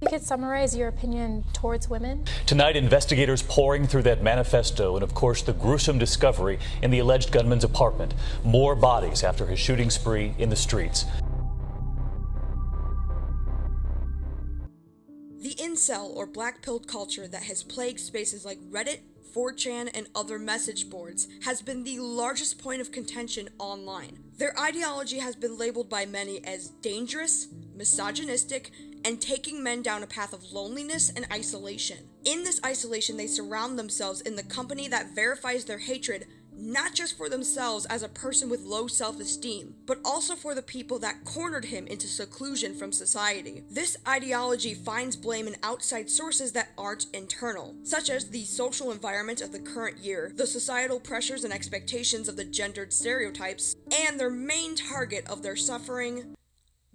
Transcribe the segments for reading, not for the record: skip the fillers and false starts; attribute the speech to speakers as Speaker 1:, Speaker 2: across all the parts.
Speaker 1: You could summarize your opinion towards women?
Speaker 2: Tonight, investigators pouring through that manifesto and, of course, the gruesome discovery in the alleged gunman's apartment. More bodies after his shooting spree in the streets.
Speaker 3: The incel or black-pilled culture that has plagued spaces like Reddit, 4chan, and other message boards has been the largest point of contention online. Their ideology has been labeled by many as dangerous, misogynistic, and taking men down a path of loneliness and isolation. In this isolation, they surround themselves in the company that verifies their hatred, not just for themselves as a person with low self-esteem, but also for the people that cornered him into seclusion from society. This ideology finds blame in outside sources that aren't internal, such as the social environment of the current year, the societal pressures and expectations of the gendered stereotypes, and their main target of their suffering,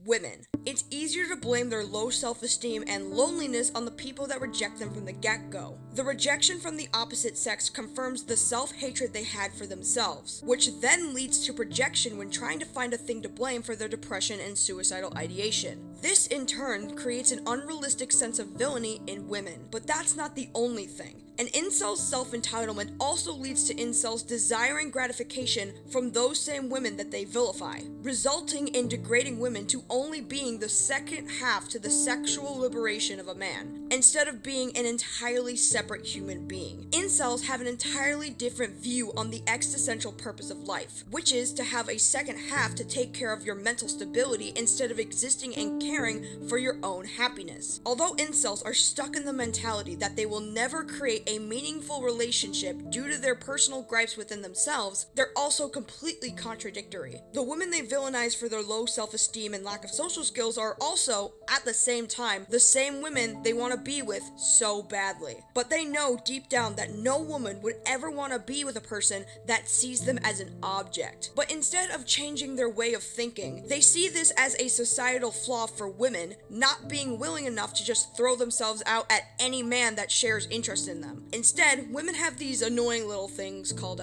Speaker 3: women. It's easier to blame their low self-esteem and loneliness on the people that reject them from the get-go. The rejection from the opposite sex confirms the self-hatred they had for themselves, which then leads to projection when trying to find a thing to blame for their depression and suicidal ideation. This in turn creates an unrealistic sense of villainy in women. But that's not the only thing. An incel's self-entitlement also leads to incels desiring gratification from those same women that they vilify, resulting in degrading women to only being the second half to the sexual liberation of a man, instead of being an entirely separate human being. Incels have an entirely different view on the existential purpose of life, which is to have a second half to take care of your mental stability instead of existing and caring for your own happiness. Although incels are stuck in the mentality that they will never create a meaningful relationship due to their personal gripes within themselves, they're also completely contradictory. The women they villainize for their low self-esteem and lack of social skills are also, at the same time, the same women they want to be with so badly. But they know deep down that no woman would ever want to be with a person that sees them as an object. But instead of changing their way of thinking, they see this as a societal flaw for women not being willing enough to just throw themselves out at any man that shares interest in them. Instead, women have these annoying little things called,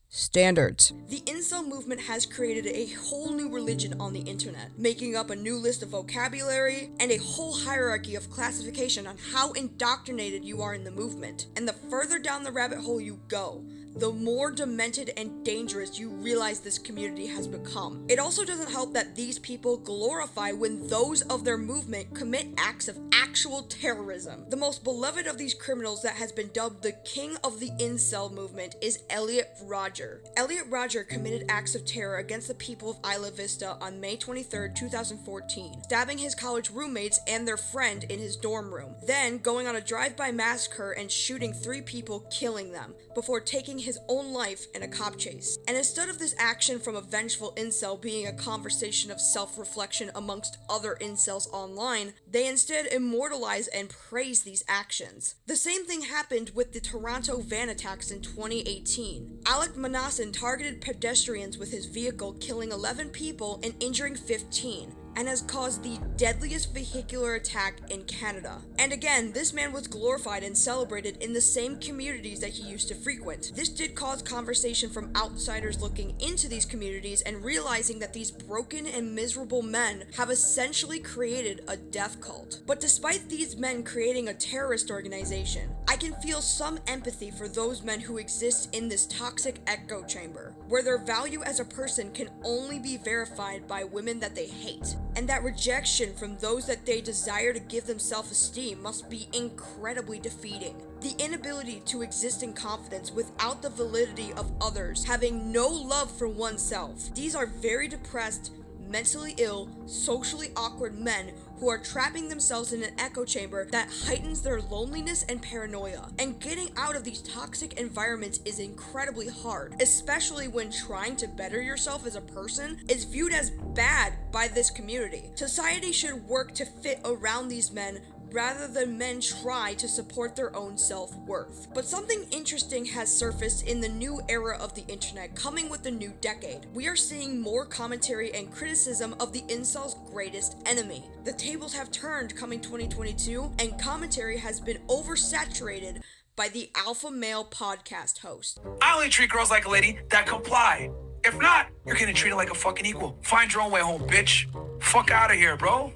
Speaker 3: standards. The incel movement has created a whole new religion on the internet, making up a new list of vocabulary and a whole hierarchy of classification on how indoctrinated you are in the movement. And the further down the rabbit hole you go, the more demented and dangerous you realize this community has become. It also doesn't help that these people glorify when those of their movement commit acts of actual terrorism. The most beloved of these criminals that has been dubbed the king of the incel movement is Elliot Rodger. Elliot Rodger committed acts of terror against the people of Isla Vista on May 23, 2014, stabbing his college roommates and their friend in his dorm room, then going on a drive-by massacre and shooting 3 people, killing them, before taking his own life in a cop chase. And instead of this action from a vengeful incel being a conversation of self-reflection amongst other incels online, they instead immortalize and praise these actions. The same thing happened with the Toronto van attacks in 2018. Alec Manasseh targeted pedestrians with his vehicle, killing 11 people and injuring 15. And has caused the deadliest vehicular attack in Canada. And again, this man was glorified and celebrated in the same communities that he used to frequent. This did cause conversation from outsiders looking into these communities and realizing that these broken and miserable men have essentially created a death cult. But despite these men creating a terrorist organization, I can feel some empathy for those men who exist in this toxic echo chamber, where their value as a person can only be verified by women that they hate. And that rejection from those that they desire to give them self-esteem must be incredibly defeating. The inability to exist in confidence without the validity of others, having no love for oneself. These are very depressed, mentally ill, socially awkward men who are trapping themselves in an echo chamber that heightens their loneliness and paranoia. And getting out of these toxic environments is incredibly hard, especially when trying to better yourself as a person is viewed as bad by this community. Society should work to fit around these men rather than men try to support their own self-worth. But something interesting has surfaced in the new era of the internet coming with the new decade. We are seeing more commentary and criticism of the incel's greatest enemy. The tables have turned coming 2022, and commentary has been oversaturated by the alpha male podcast host.
Speaker 4: I only treat girls like a lady that comply. If not, you're getting treated like a fucking equal. Find your own way home, bitch. Fuck out of here, bro.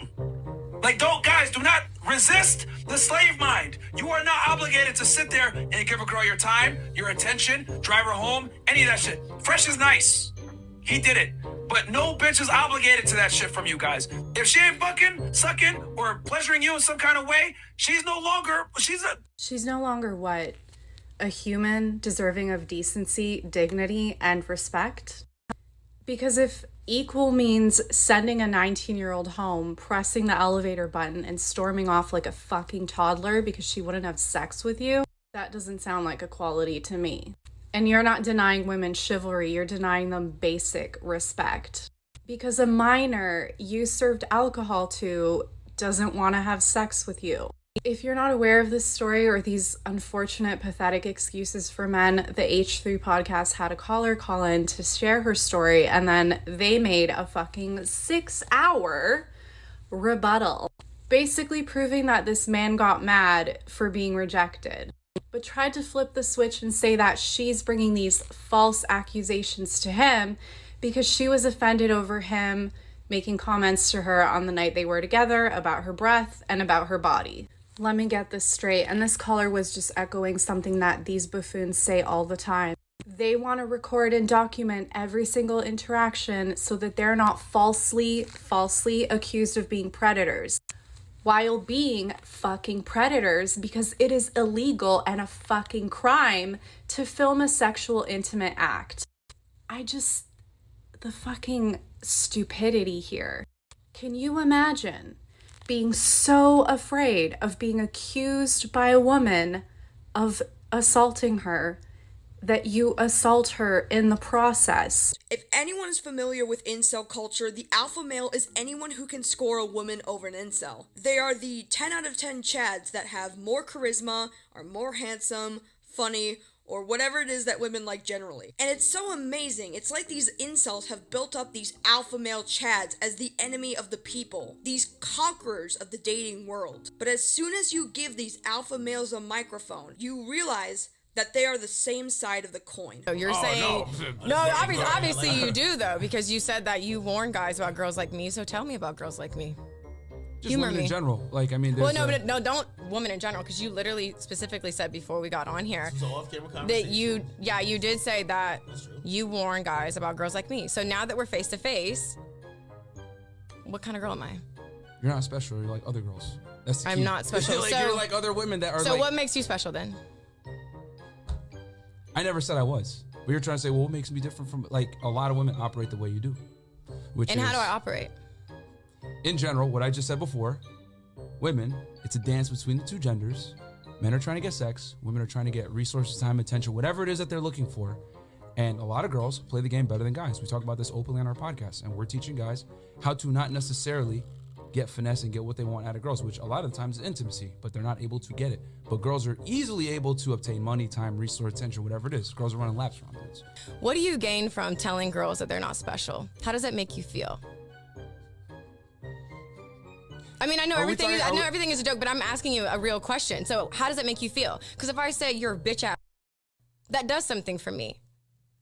Speaker 4: Like, guys, do not resist the slave mind. You are not obligated to sit there and give a girl your time, your attention, drive her home, any of that shit. Fresh is nice. He did it. But no bitch is obligated to that shit from you guys. If she ain't fucking, sucking, or pleasuring you in some kind of way, she's no longer
Speaker 5: what? A human deserving of decency, dignity, and respect? Because if equal means sending a 19-year-old home, pressing the elevator button, and storming off like a fucking toddler because she wouldn't have sex with you, that doesn't sound like equality to me. And you're not denying women chivalry, you're denying them basic respect. Because a minor you served alcohol to doesn't want to have sex with you. If you're not aware of this story or these unfortunate, pathetic excuses for men, the H3 podcast had a caller call in to share her story, and then they made a fucking 6-hour rebuttal, basically proving that this man got mad for being rejected, but tried to flip the switch and say that she's bringing these false accusations to him because she was offended over him making comments to her on the night they were together about her breath and about her body. Let me get this straight, and this caller was just echoing something that these buffoons say all the time. They want to record and document every single interaction so that they're not falsely accused of being predators, while being fucking predators, because it is illegal and a fucking crime to film a sexual intimate act. The fucking stupidity here. Can you imagine being so afraid of being accused by a woman of assaulting her that you assault her in the process?
Speaker 3: If anyone is familiar with incel culture, the alpha male is anyone who can score a woman over an incel. They are the 10 out of 10 chads that have more charisma, are more handsome, funny, or whatever it is that women like generally. And it's so amazing. It's like these incels have built up these alpha male chads as the enemy of the people, these conquerors of the dating world. But as soon as you give these alpha males a microphone, you realize that they are the same side of the coin.
Speaker 6: So you're saying, no, obviously you do though, because you said that you warn guys about girls like me, so tell me about girls like me.
Speaker 7: Just
Speaker 6: Humor
Speaker 7: women
Speaker 6: me.
Speaker 7: in general. Like, I mean,
Speaker 6: don't women in general, because you literally specifically said before we got on here that you did say that you warn guys about girls like me. So now that we're face to face, what kind of girl am I?
Speaker 7: You're not special. You're like other girls. That's the key.
Speaker 6: I'm not special.
Speaker 7: Like,
Speaker 6: so
Speaker 7: you're like other women that are.
Speaker 6: So
Speaker 7: like,
Speaker 6: what makes you special then?
Speaker 7: I never said I was. But you're trying to say, well, what makes me different from, like, a lot of women operate the way you do.
Speaker 6: And how do I operate?
Speaker 7: In general, what I just said before, women, it's a dance between the two genders. Men are trying to get sex. Women are trying to get resources, time, attention, whatever it is that they're looking for. And a lot of girls play the game better than guys. We talk about this openly on our podcast. And we're teaching guys how to not necessarily get finesse and get what they want out of girls, which a lot of the times is intimacy, but they're not able to get it. But girls are easily able to obtain money, time, resource, attention, whatever it is. Girls are running laps around this.
Speaker 6: What do you gain from telling girls that they're not special? How does that make you feel? I mean, I know everything is a joke, but I'm asking you a real question. So how does it make you feel? Because if I say you're a bitch ass, that does something for me,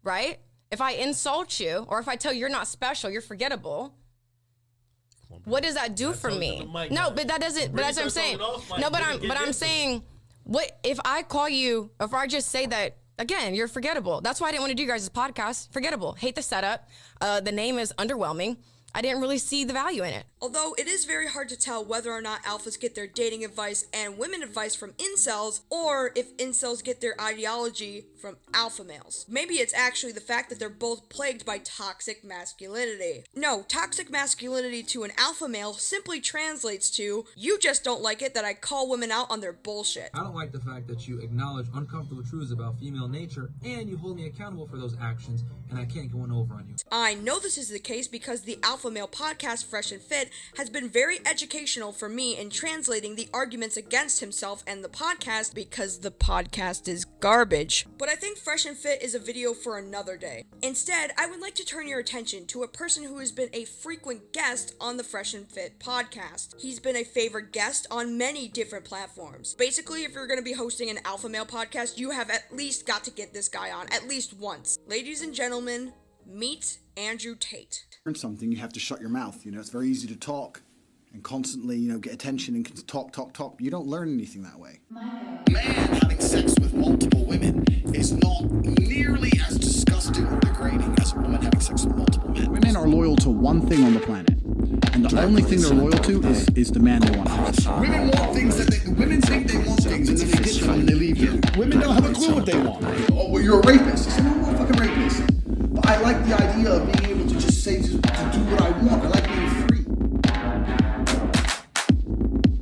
Speaker 6: right? If I insult you, or if I tell you you're not special, you're forgettable, what does that do for me? No, but that doesn't. But that's what I'm saying. No, but I'm saying, what if I call you? If I just say that again, you're forgettable. That's why I didn't want to do you guys' podcast. Forgettable. Hate the setup. The name is underwhelming. I didn't really see the value in it.
Speaker 3: Although it is very hard to tell whether or not alphas get their dating advice and women advice from incels, or if incels get their ideology from alpha males. Maybe it's actually the fact that they're both plagued by toxic masculinity. No, toxic masculinity to an alpha male simply translates to, you just don't like it that I call women out on their bullshit.
Speaker 8: I don't like the fact that you acknowledge uncomfortable truths about female nature and you hold me accountable for those actions, and I can't go one over on you.
Speaker 3: I know this is the case because the Alpha Male podcast Fresh and Fit has been very educational for me in translating the arguments against himself and the podcast, because the podcast is garbage. But I think Fresh and Fit is a video for another day. Instead, I would like to turn your attention to a person who has been a frequent guest on the Fresh and Fit podcast. He's been a favorite guest on many different platforms. Basically, if you're going to be hosting an Alpha Male podcast, you have at least got to get this guy on at least once. Ladies and gentlemen, meet Andrew Tate.
Speaker 9: Something, you have to shut your mouth. It's very easy to talk and constantly, you know, get attention and talk. You don't learn anything that way.
Speaker 10: A man having sex with multiple women is not nearly as disgusting or degrading as a woman having sex with multiple men.
Speaker 9: Women are loyal to one thing on the planet, and the only thing they're loyal to is the man they want to have.
Speaker 10: Women want things women think they want things and then they get them and they leave you.
Speaker 9: Women don't have a clue what they want. Oh, well, you're a rapist. I said, no, I'm not a fucking rapist. But I like the idea of being able to just say, to do what I want. I like being free.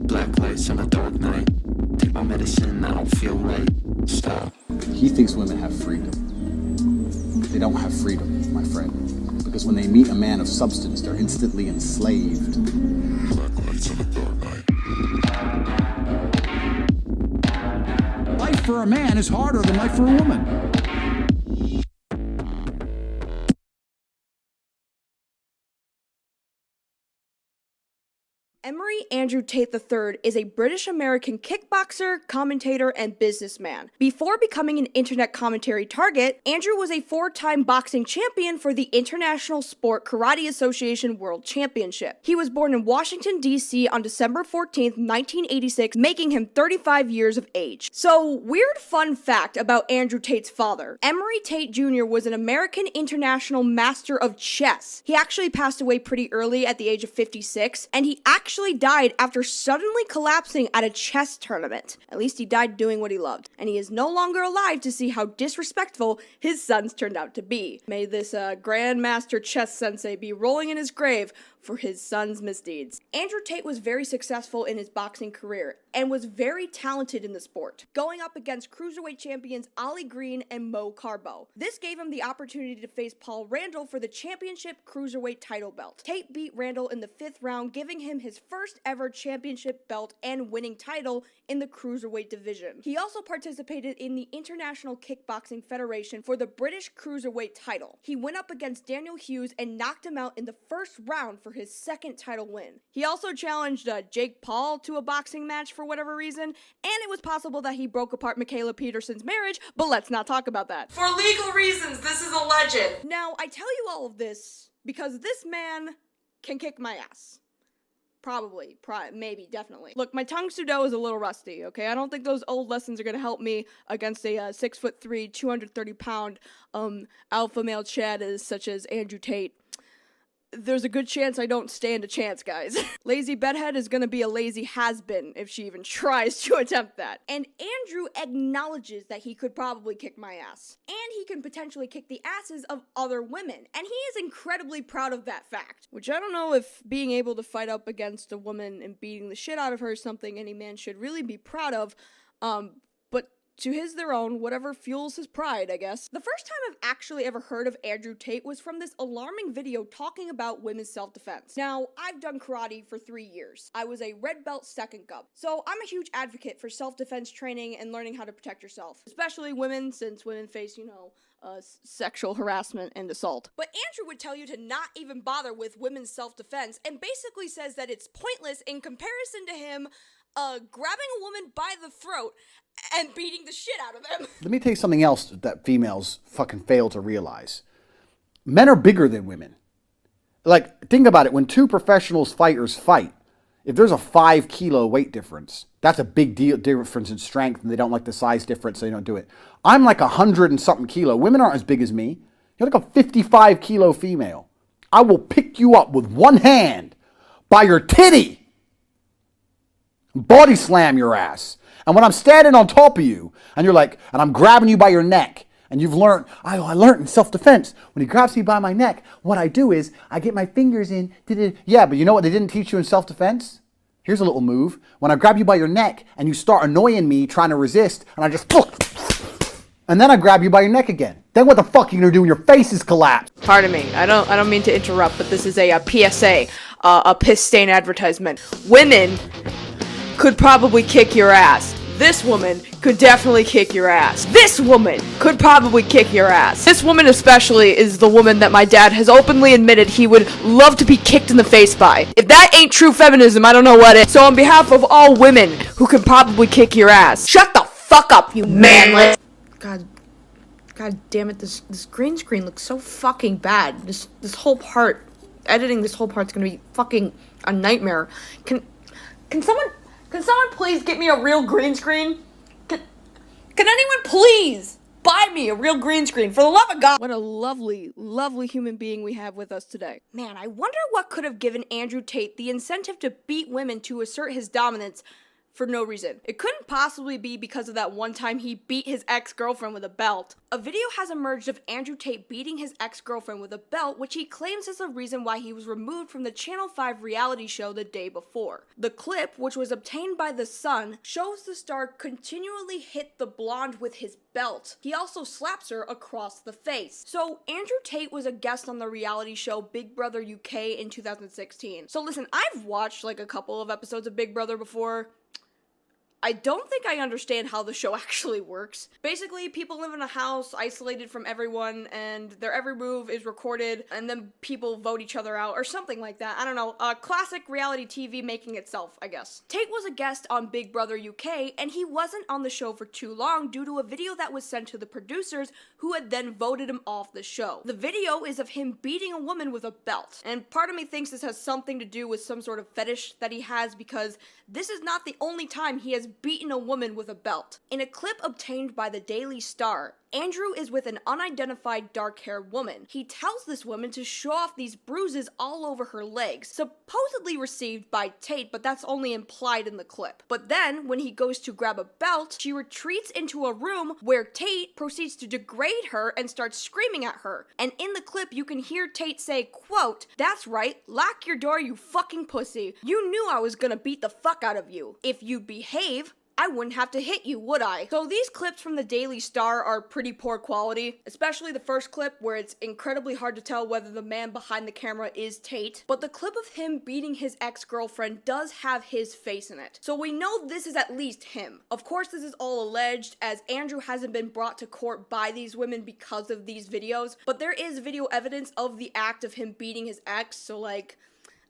Speaker 11: Black lights on a dark night. Take my medicine, I don't feel right. Stop.
Speaker 9: He thinks women have freedom. They don't have freedom, my friend. Because when they meet a man of substance, they're instantly enslaved.
Speaker 11: Black lights on a dark night.
Speaker 9: Life for a man is harder than life for a woman.
Speaker 3: Emery Andrew Tate III is a British-American kickboxer, commentator, and businessman. Before becoming an internet commentary target, Andrew was a 4-time boxing champion for the International Sport Karate Association World Championship. He was born in Washington, D.C. on December 14th, 1986, making him 35 years of age. So, weird fun fact about Andrew Tate's father. Emery Tate Jr. was an American international master of chess. He actually passed away pretty early at the age of 56, and he actually died after suddenly collapsing at a chess tournament. At least he died doing what he loved, and he is no longer alive to see how disrespectful his sons turned out to be. May this grandmaster chess sensei be rolling in his grave for his son's misdeeds. Andrew Tate was very successful in his boxing career and was very talented in the sport, going up against cruiserweight champions Ali Green and Mo Carbo. This gave him the opportunity to face Paul Randall for the championship cruiserweight title belt. Tate beat Randall in the 5th round, giving him his first ever championship belt and winning title in the cruiserweight division. He also participated in the International Kickboxing Federation for the British cruiserweight title. He went up against Daniel Hughes and knocked him out in the 1st round for his 2nd title win. He also challenged Jake Paul to a boxing match for whatever reason, and it was possible that he broke apart Michaela Peterson's marriage, but let's not talk about that. For legal reasons, this is a legend. Now, I tell you all of this because this man can kick my ass. Probably, maybe, definitely. Look, my tongue sudo is a little rusty, okay? I don't think those old lessons are gonna help me against a 6'3", 230-pound alpha male chad such as Andrew Tate. There's a good chance I don't stand a chance, guys. Lazy Bedhead is gonna be a lazy has-been if she even tries to attempt that. And Andrew acknowledges that he could probably kick my ass. And he can potentially kick the asses of other women. And he is incredibly proud of that fact. Which I don't know if being able to fight up against a woman and beating the shit out of her is something any man should really be proud of. But to his their own, whatever fuels his pride, I guess. The first time I've actually ever heard of Andrew Tate was from this alarming video talking about women's self-defense. Now, I've done karate for 3 years. I was a red belt second gub. So I'm a huge advocate for self-defense training and learning how to protect yourself. Especially women, since women face, sexual harassment and assault. But Andrew would tell you to not even bother with women's self-defense and basically says that it's pointless in comparison to him grabbing a woman by the throat and beating the shit out of them.
Speaker 9: Let me tell you something else that females fucking fail to realize. Men are bigger than women. Like, think about it. When 2 professional fighters fight, if there's a 5-kilo weight difference, that's a big deal difference in strength, and they don't like the size difference, so they don't do it. I'm like 100 and something kilo. Women aren't as big as me. You're like a 55-kilo female. I will pick you up with one hand by your titty, body slam your ass. And when I'm standing on top of you, and you're like, and I'm grabbing you by your neck, and you've learned, I learned in self-defense, when he grabs me by my neck, what I do is, I get my fingers in, yeah, but you know what they didn't teach you in self-defense? Here's a little move. When I grab you by your neck, and you start annoying me, trying to resist, and I just, and then I grab you by your neck again. Then what the fuck are you gonna do when your face is collapsed?
Speaker 3: Pardon me, I don't mean to interrupt, but this is a PSA, a piss stain advertisement. Women could probably kick your ass. This woman could definitely kick your ass. This woman could probably kick your ass. This woman especially is the woman that my dad has openly admitted he would love to be kicked in the face by. If that ain't true feminism, I don't know what is. So on behalf of all women who could probably kick your ass, shut the fuck up, you manlet. God damn it, this green screen looks so fucking bad. This whole part, editing this whole part's gonna be fucking a nightmare. Can someone please get me a real green screen? Can anyone please buy me a real green screen, for the love of God? What a lovely, lovely human being we have with us today. Man, I wonder what could have given Andrew Tate the incentive to beat women to assert his dominance for no reason. It couldn't possibly be because of that one time he beat his ex-girlfriend with a belt. A video has emerged of Andrew Tate beating his ex-girlfriend with a belt, which he claims is the reason why he was removed from the Channel 5 reality show the day before. The clip, which was obtained by The Sun, shows the star continually hit the blonde with his belt. He also slaps her across the face. So Andrew Tate was a guest on the reality show Big Brother UK in 2016. So listen, I've watched like a couple of episodes of Big Brother before. I don't think I understand how the show actually works. Basically, people live in a house isolated from everyone, and their every move is recorded, and then people vote each other out, or something like that. I don't know. Classic reality TV making itself, I guess. Tate was a guest on Big Brother UK, and he wasn't on the show for too long due to a video that was sent to the producers, who had then voted him off the show. The video is of him beating a woman with a belt, and part of me thinks this has something to do with some sort of fetish that he has, because this is not the only time he has beaten a woman with a belt. In a clip obtained by the Daily Star, Andrew is with an unidentified dark-haired woman. He tells this woman to show off these bruises all over her legs, supposedly received by Tate, but that's only implied in the clip. But then, when he goes to grab a belt, she retreats into a room where Tate proceeds to degrade her and starts screaming at her. And in the clip, you can hear Tate say, quote, "That's right, lock your door, you fucking pussy. You knew I was gonna beat the fuck out of you. If you'd behave, I wouldn't have to hit you, would I?" So these clips from the Daily Star are pretty poor quality, especially the first clip where it's incredibly hard to tell whether the man behind the camera is Tate. But the clip of him beating his ex-girlfriend does have his face in it. So we know this is at least him. Of course, this is all alleged, as Andrew hasn't been brought to court by these women because of these videos, but there is video evidence of the act of him beating his ex, so like,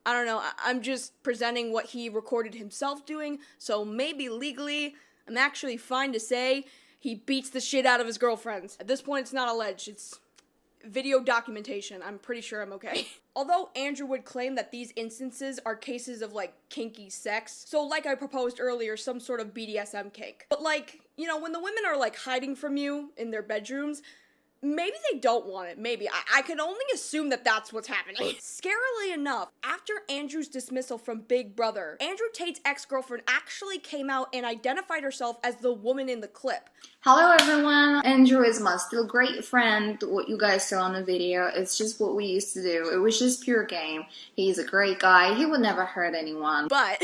Speaker 3: I don't know, I'm just presenting what he recorded himself doing, so maybe legally, I'm actually fine to say he beats the shit out of his girlfriends. At this point, it's not alleged, it's video documentation. I'm pretty sure I'm okay. Although Andrew would claim that these instances are cases of, like, kinky sex, so like I proposed earlier, some sort of BDSM kink. But like, you know, when the women are, like, hiding from you in their bedrooms, maybe they don't want it, maybe. I can only assume that that's what's happening. Scarily enough, after Andrew's dismissal from Big Brother, Andrew Tate's ex-girlfriend actually came out and identified herself as the woman in the clip.
Speaker 12: Hello everyone, Andrew is my still great friend. What you guys saw in the video, it's just what we used to do. It was just pure game. He's a great guy, he would never hurt anyone.
Speaker 3: But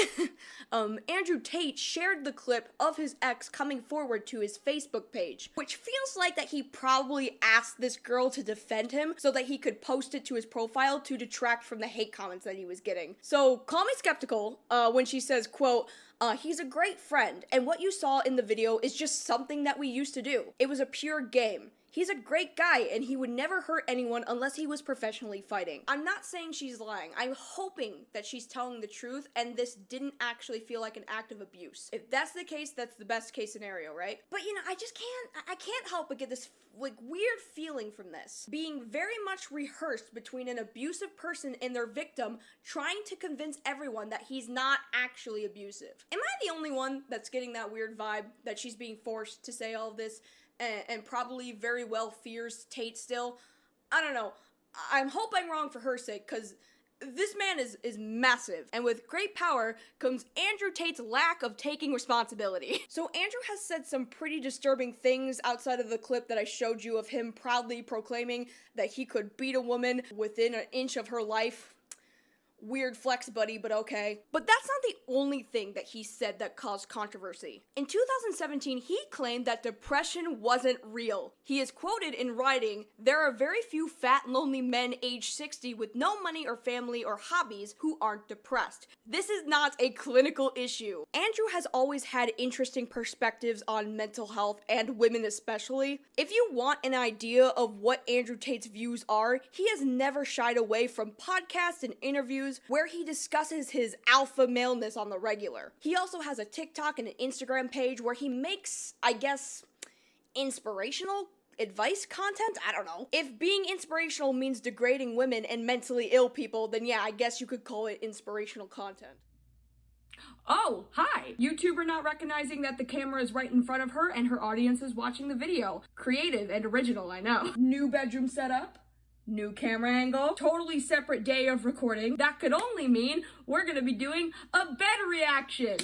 Speaker 3: Andrew Tate shared the clip of his ex coming forward to his Facebook page, which feels like that he probably asked this girl to defend him so that he could post it to his profile to detract from the hate comments that he was getting. So call me skeptical when she says, quote, "He's a great friend, and what you saw in the video is just something that we used to do. It was a pure game. He's a great guy, and he would never hurt anyone unless he was professionally fighting." I'm not saying she's lying. I'm hoping that she's telling the truth, and this didn't actually feel like an act of abuse. If that's the case, that's the best case scenario, right? But you know, I can't help but get this like weird feeling from this. Being very much rehearsed between an abusive person and their victim, trying to convince everyone that he's not actually abusive. Am I the only one that's getting that weird vibe that she's being forced to say all of this? And probably very well fears Tate still? I don't know. I hope I'm wrong for her sake, because this man is massive, and with great power comes Andrew Tate's lack of taking responsibility. So Andrew has said some pretty disturbing things outside of the clip that I showed you of him proudly proclaiming that he could beat a woman within an inch of her life. Weird flex, buddy, but okay. But that's not the only thing that he said that caused controversy. In 2017, he claimed that depression wasn't real. He is quoted in writing, "There are very few fat, lonely men age 60 with no money or family or hobbies who aren't depressed. This is not a clinical issue." Andrew has always had interesting perspectives on mental health and women especially. If you want an idea of what Andrew Tate's views are, he has never shied away from podcasts and interviews where he discusses his alpha maleness on the regular. He also has a TikTok and an Instagram page where he makes, I guess, inspirational advice content? I don't know. If being inspirational means degrading women and mentally ill people, then yeah, I guess you could call it inspirational content.
Speaker 13: Oh, hi! YouTuber not recognizing that the camera is right in front of her and her audience is watching the video. Creative and original, I know. New bedroom setup. New camera angle, totally separate day of recording. That could only mean we're gonna be doing a bed reaction.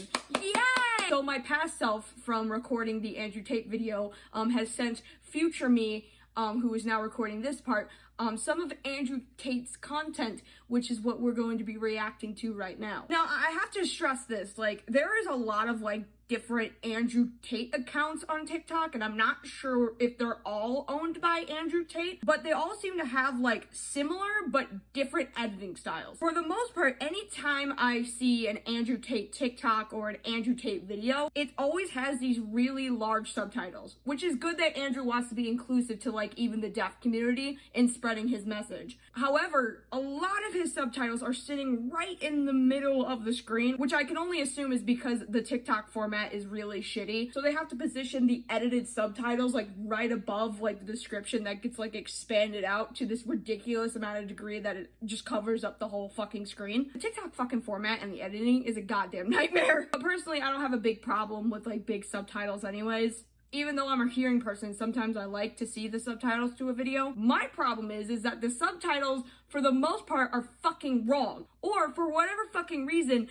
Speaker 13: Yay! So my past self from recording the Andrew Tate video has sent future me, who is now recording this part, some of Andrew Tate's content, which is what we're going to be reacting to right now. Now, I have to stress this, like, there is a lot of, like, different Andrew Tate accounts on TikTok, and I'm not sure if they're all owned by Andrew Tate, but they all seem to have, like, similar but different editing styles. For the most part, anytime I see an Andrew Tate TikTok or an Andrew Tate video, it always has these really large subtitles, which is good that Andrew wants to be inclusive to, like, even the deaf community in spreading his message. However, a lot of his subtitles are sitting right in the middle of the screen, which I can only assume is because the TikTok format is really shitty. So they have to position the edited subtitles like right above like the description that gets like expanded out to this ridiculous amount of degree that it just covers up the whole fucking screen. The TikTok fucking format and the editing is a goddamn nightmare. But personally, I don't have a big problem with like big subtitles anyways. Even though I'm a hearing person, sometimes I like to see the subtitles to a video. My problem is that the subtitles, for the most part, are fucking wrong. Or, for whatever fucking reason,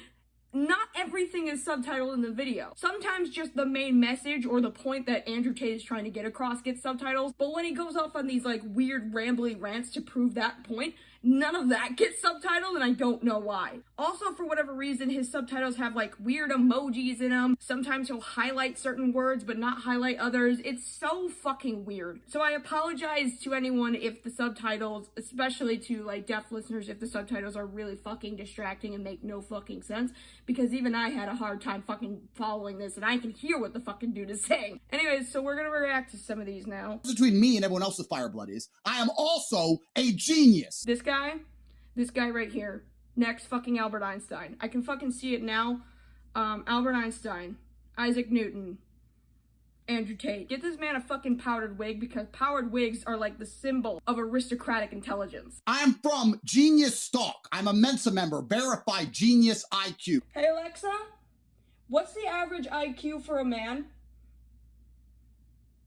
Speaker 13: not everything is subtitled in the video. Sometimes just the main message or the point that Andrew Tate is trying to get across gets subtitles, but when he goes off on these like weird rambling rants to prove that point, none of that gets subtitled, and I don't know why. Also, for whatever reason, his subtitles have like weird emojis in them. Sometimes he'll highlight certain words but not highlight others. It's so fucking weird. So I apologize to anyone if the subtitles, especially to like deaf listeners, if the subtitles are really fucking distracting and make no fucking sense, because even I had a hard time fucking following this, and I can hear what the fucking dude is saying. Anyways, so we're gonna react to some of these now.
Speaker 10: Between me and everyone else with Fireblood is, I am also a genius.
Speaker 13: This guy right here, next fucking Albert Einstein. I can fucking see it now. Albert Einstein, Isaac Newton, Andrew Tate. Get this man a fucking powdered wig, because powdered wigs are like the symbol of aristocratic intelligence.
Speaker 10: I'm from Genius Stock. I'm a Mensa member, verified Genius IQ.
Speaker 13: Hey Alexa, what's the average IQ for a man?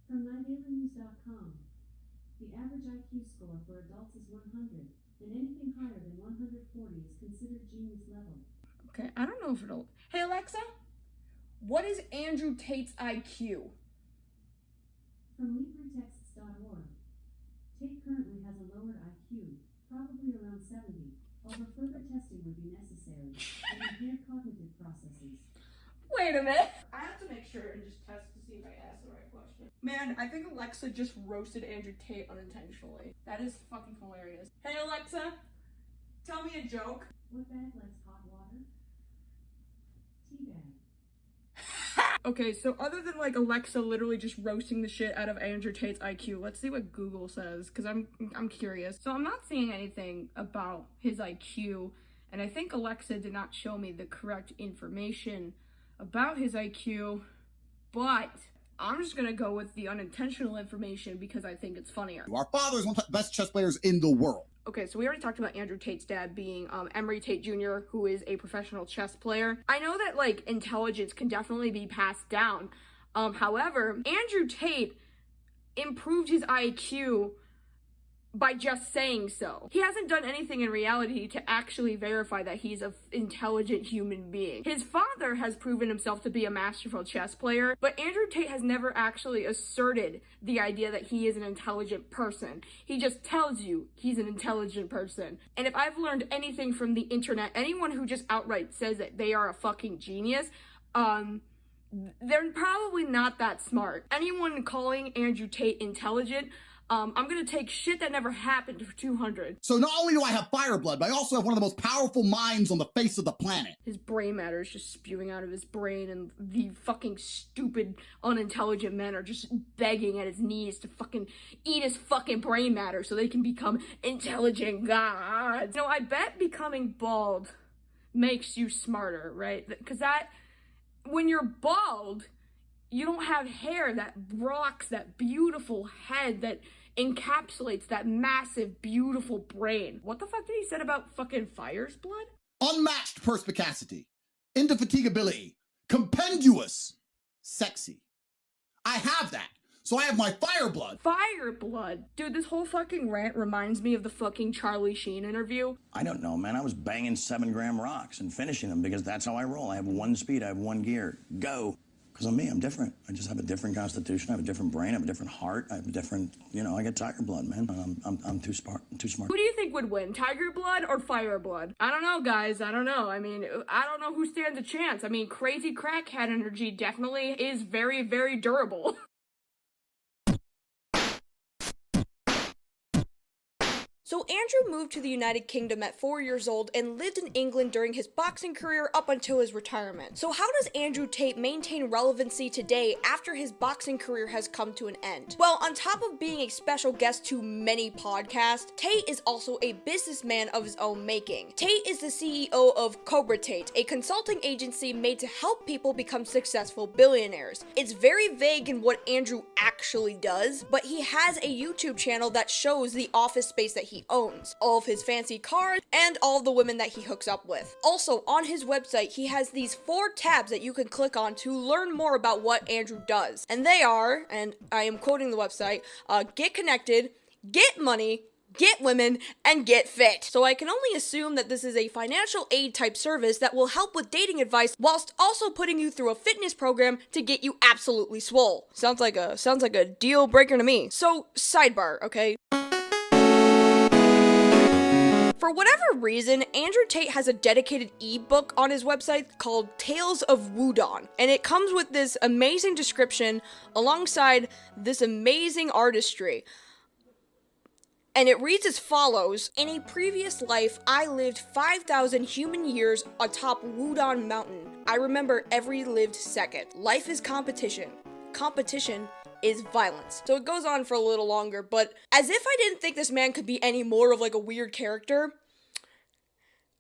Speaker 14: From MyDailyNews.com, the average IQ score for adults is 100. And anything higher than 140 is considered genius level.
Speaker 13: Okay, I don't know if it'll... Hey Alexa, what is Andrew Tate's IQ?
Speaker 14: From LibreTexts.org, Tate currently has a lower IQ, probably around 70, although further testing would be necessary to compare cognitive processes.
Speaker 13: Wait a minute. I have to make sure and just test to see if I asked the right question. Man, I think Alexa just roasted Andrew Tate unintentionally. That is fucking hilarious. Hey Alexa, tell me a joke.
Speaker 14: What bag likes hot water? Tea bag.
Speaker 13: Okay, so other than like Alexa literally just roasting the shit out of Andrew Tate's IQ, let's see what Google says, because I'm curious. So I'm not seeing anything about his IQ, and I think Alexa did not show me the correct information about his IQ, but I'm just gonna go with the unintentional information because I think it's funnier.
Speaker 10: Our father is one of the best chess players in the world.
Speaker 13: Okay, so we already talked about Andrew Tate's dad being Emery Tate Jr., who is a professional chess player. I know that, like, intelligence can definitely be passed down. However, Andrew Tate improved his IQ by just saying so. He hasn't done anything in reality to actually verify that he's an intelligent human being. His father has proven himself to be a masterful chess player, but Andrew Tate has never actually asserted the idea that he is an intelligent person. He just tells you he's an intelligent person. And if I've learned anything from the internet, anyone who just outright says that they are a fucking genius, they're probably not that smart. Anyone calling Andrew Tate intelligent, I'm gonna take shit that never happened for 200.
Speaker 10: So not only do I have Fireblood, but I also have one of the most powerful minds on the face of the planet.
Speaker 13: His brain matter is just spewing out of his brain, and the fucking stupid, unintelligent men are just begging at his knees to fucking eat his fucking brain matter so they can become intelligent gods. I bet becoming bald makes you smarter, right? Because when you're bald, You don't have hair that rocks that beautiful head that encapsulates that massive, beautiful brain. What the fuck did he say about fucking fire's blood?
Speaker 10: Unmatched perspicacity, indefatigability, compendious, sexy. I have that. So I have my fire blood.
Speaker 13: Fire blood? Dude, this whole fucking rant reminds me of the fucking Charlie Sheen interview.
Speaker 15: I don't know, man. I was banging 7-gram rocks and finishing them because that's how I roll. I have one speed, I have one gear. Go. Because I'm me, I'm different. I just have a different constitution, I have a different brain, I have a different heart, I have a different, I get tiger blood, man. I'm too smart.
Speaker 13: Who do you think would win, tiger blood or fire blood? I don't know, guys, I don't know. I mean, I don't know who stands a chance. I mean, crazy crackhead energy definitely is very, very durable.
Speaker 3: So Andrew moved to the United Kingdom at 4 years old and lived in England during his boxing career up until his retirement. So how does Andrew Tate maintain relevancy today after his boxing career has come to an end? Well, on top of being a special guest to many podcasts, Tate is also a businessman of his own making. Tate is the CEO of Cobra Tate, a consulting agency made to help people become successful billionaires. It's very vague in what Andrew actually does, but he has a YouTube channel that shows the office space that he owns, all of his fancy cars, and all of the women that he hooks up with. Also, on his website, he has these 4 tabs that you can click on to learn more about what Andrew does. And they are, and I am quoting the website, get connected, get money, get women, and get fit. So I can only assume that this is a financial aid type service that will help with dating advice whilst also putting you through a fitness program to get you absolutely swole. Sounds like a deal breaker to me. So, sidebar, okay? For whatever reason, Andrew Tate has a dedicated ebook on his website called Tales of Wudon, and it comes with this amazing description alongside this amazing artistry. And it reads as follows: in a previous life, I lived 5,000 human years atop Wudon Mountain. I remember every lived second. Life is competition. Competition is violence. So it goes on for a little longer, but as if I didn't think this man could be any more of like a weird character,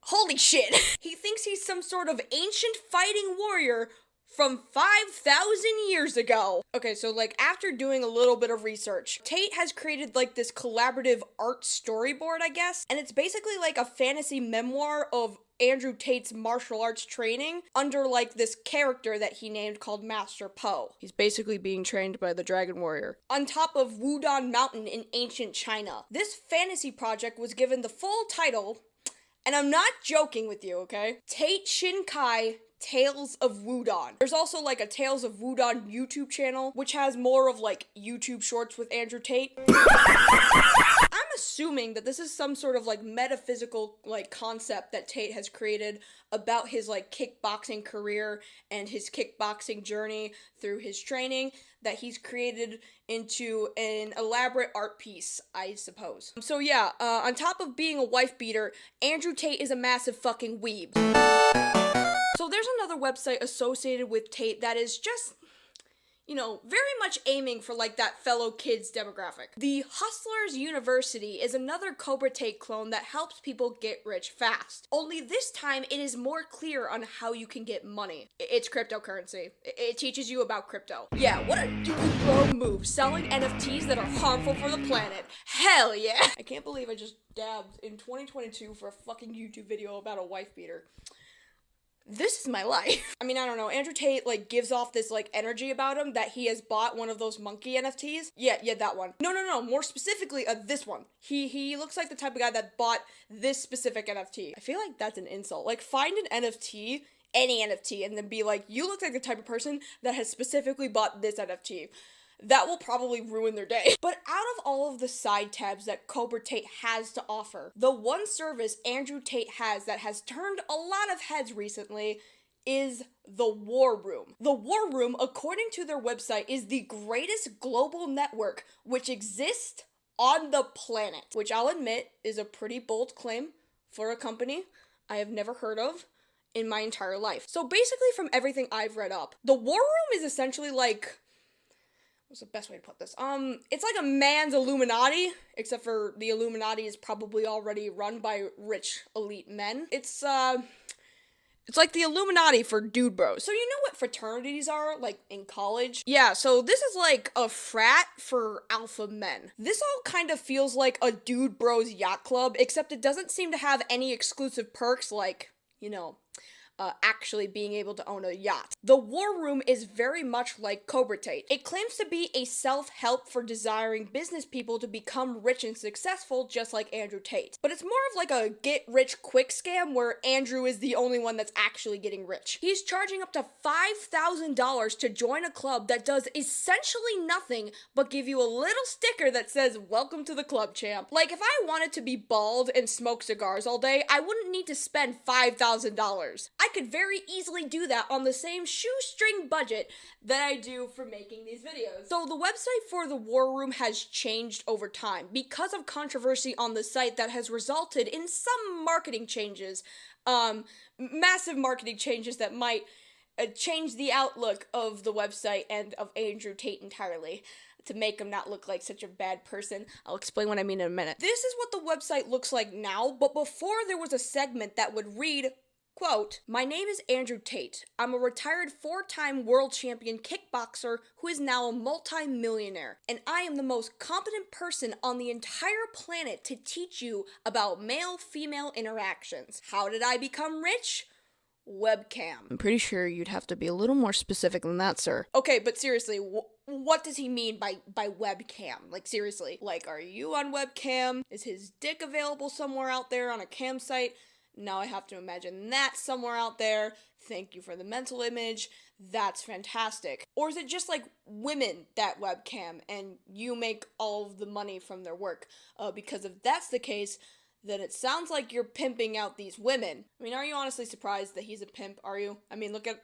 Speaker 3: holy shit. He thinks he's some sort of ancient fighting warrior from 5,000 years ago. Okay, so like after doing a little bit of research, Tate has created like this collaborative art storyboard, I guess, and it's basically like a fantasy memoir of Andrew Tate's martial arts training under like this character that he named called Master Po. He's basically being trained by the Dragon Warrior on top of Wudon Mountain in ancient China. This fantasy project was given the full title, and I'm not joking with you, okay? Tate Shinkai Tales of Wudon. There's also like a Tales of Wudon YouTube channel, which has more of like YouTube shorts with Andrew Tate. I'm assuming that this is some sort of like metaphysical like concept that Tate has created about his like kickboxing career and his kickboxing journey through his training that he's created into an elaborate art piece, I suppose. So yeah, on top of being a wife beater, Andrew Tate is a massive fucking weeb. So there's another website associated with Tate that is just, very much aiming for like that fellow kids demographic. The Hustlers University is another Cobra Tate clone that helps people get rich fast. Only this time it is more clear on how you can get money. It's cryptocurrency. It teaches you about crypto. Yeah, what a dude bro move, selling NFTs that are harmful for the planet. Hell yeah! I can't believe I just dabbed in 2022 for a fucking YouTube video about a wife beater. This is my life. I mean, I don't know. Andrew Tate, like, gives off this, like, energy about him that he has bought one of those monkey NFTs. Yeah, that one. No. More specifically, this one. He looks like the type of guy that bought this specific NFT. I feel like that's an insult. Like, find an NFT, any NFT, and then be like, you look like the type of person that has specifically bought this NFT. That will probably ruin their day. But out of all of the side tabs that Cobra Tate has to offer, the one service Andrew Tate has that has turned a lot of heads recently is the War Room. The War Room, according to their website, is the greatest global network which exists on the planet, which I'll admit is a pretty bold claim for a company I have never heard of in my entire life. So basically, from everything I've read up, the War Room is essentially like, what's the best way to put this? It's like a man's Illuminati, except for the Illuminati is probably already run by rich elite men. It's It's like the Illuminati for dude bros. So you know what fraternities are, like, in college? Yeah, so this is like a frat for alpha men. This all kind of feels like a dude bros yacht club, except it doesn't seem to have any exclusive perks like, you know, actually being able to own a yacht. The War Room is very much like Cobra Tate. It claims to be a self-help for desiring business people to become rich and successful, just like Andrew Tate. But it's more of like a get-rich-quick scam where Andrew is the only one that's actually getting rich. He's charging up to $5,000 to join a club that does essentially nothing but give you a little sticker that says, "Welcome to the club, champ." Like, if I wanted to be bald and smoke cigars all day, I wouldn't need to spend $5,000. I could very easily do that on the same shoestring budget that I do for making these videos. So the website for the War Room has changed over time because of controversy on the site that has resulted in some marketing changes, massive marketing changes that might change the outlook of the website and of Andrew Tate entirely, to make him not look like such a bad person. I'll explain what I mean in a minute. This is what the website looks like now, but before there was a segment that would read, quote, "My name is Andrew Tate. I'm a retired 4-time world champion kickboxer who is now a multi-millionaire, and I am the most competent person on the entire planet to teach you about male-female interactions. How did I become rich? Webcam." I'm pretty sure you'd have to be a little more specific than that, sir. Okay, but seriously, what does he mean by webcam? Like, seriously, like, are you on webcam? Is his dick available somewhere out there on a cam site? Now I have to imagine that somewhere out there. Thank you for the mental image. That's fantastic. Or is it just like women that webcam and you make all of the money from their work? Because if that's the case, then it sounds like you're pimping out these women. I mean, are you honestly surprised that he's a pimp? Are you? I mean, look at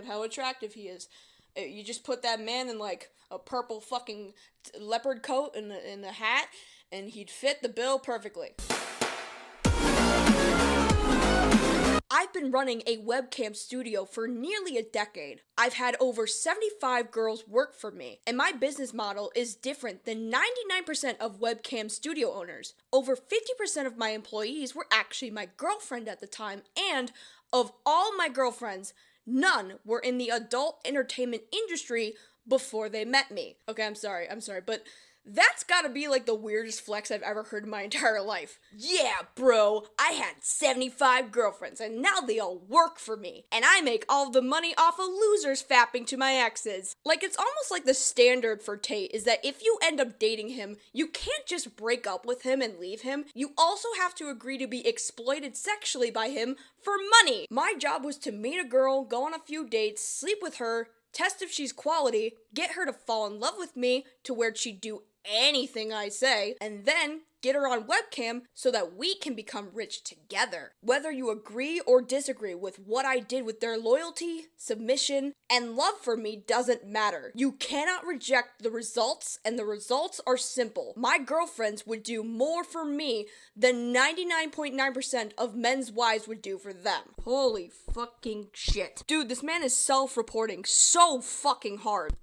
Speaker 3: how attractive he is. You just put that man in like a purple fucking leopard coat and a hat, and he'd fit the bill perfectly. I've been running a webcam studio for nearly a decade. I've had over 75 girls work for me, and my business model is different than 99% of webcam studio owners. Over 50% of my employees were actually my girlfriend at the time, and of all my girlfriends, none were in the adult entertainment industry before they met me. Okay, I'm sorry, but that's gotta be like the weirdest flex I've ever heard in my entire life. Yeah, bro, I had 75 girlfriends and now they all work for me. And I make all the money off of losers fapping to my exes. Like, it's almost like the standard for Tate is that if you end up dating him, you can't just break up with him and leave him. You also have to agree to be exploited sexually by him for money. My job was to meet a girl, go on a few dates, sleep with her, test if she's quality, get her to fall in love with me to where she'd do anything I say, and then get her on webcam so that we can become rich together. Whether you agree or disagree with what I did with their loyalty, submission, and love for me doesn't matter. You cannot reject the results, and the results are simple. My girlfriends would do more for me than 99.9% of men's wives would do for them. Holy fucking shit. Dude, this man is self-reporting so fucking hard.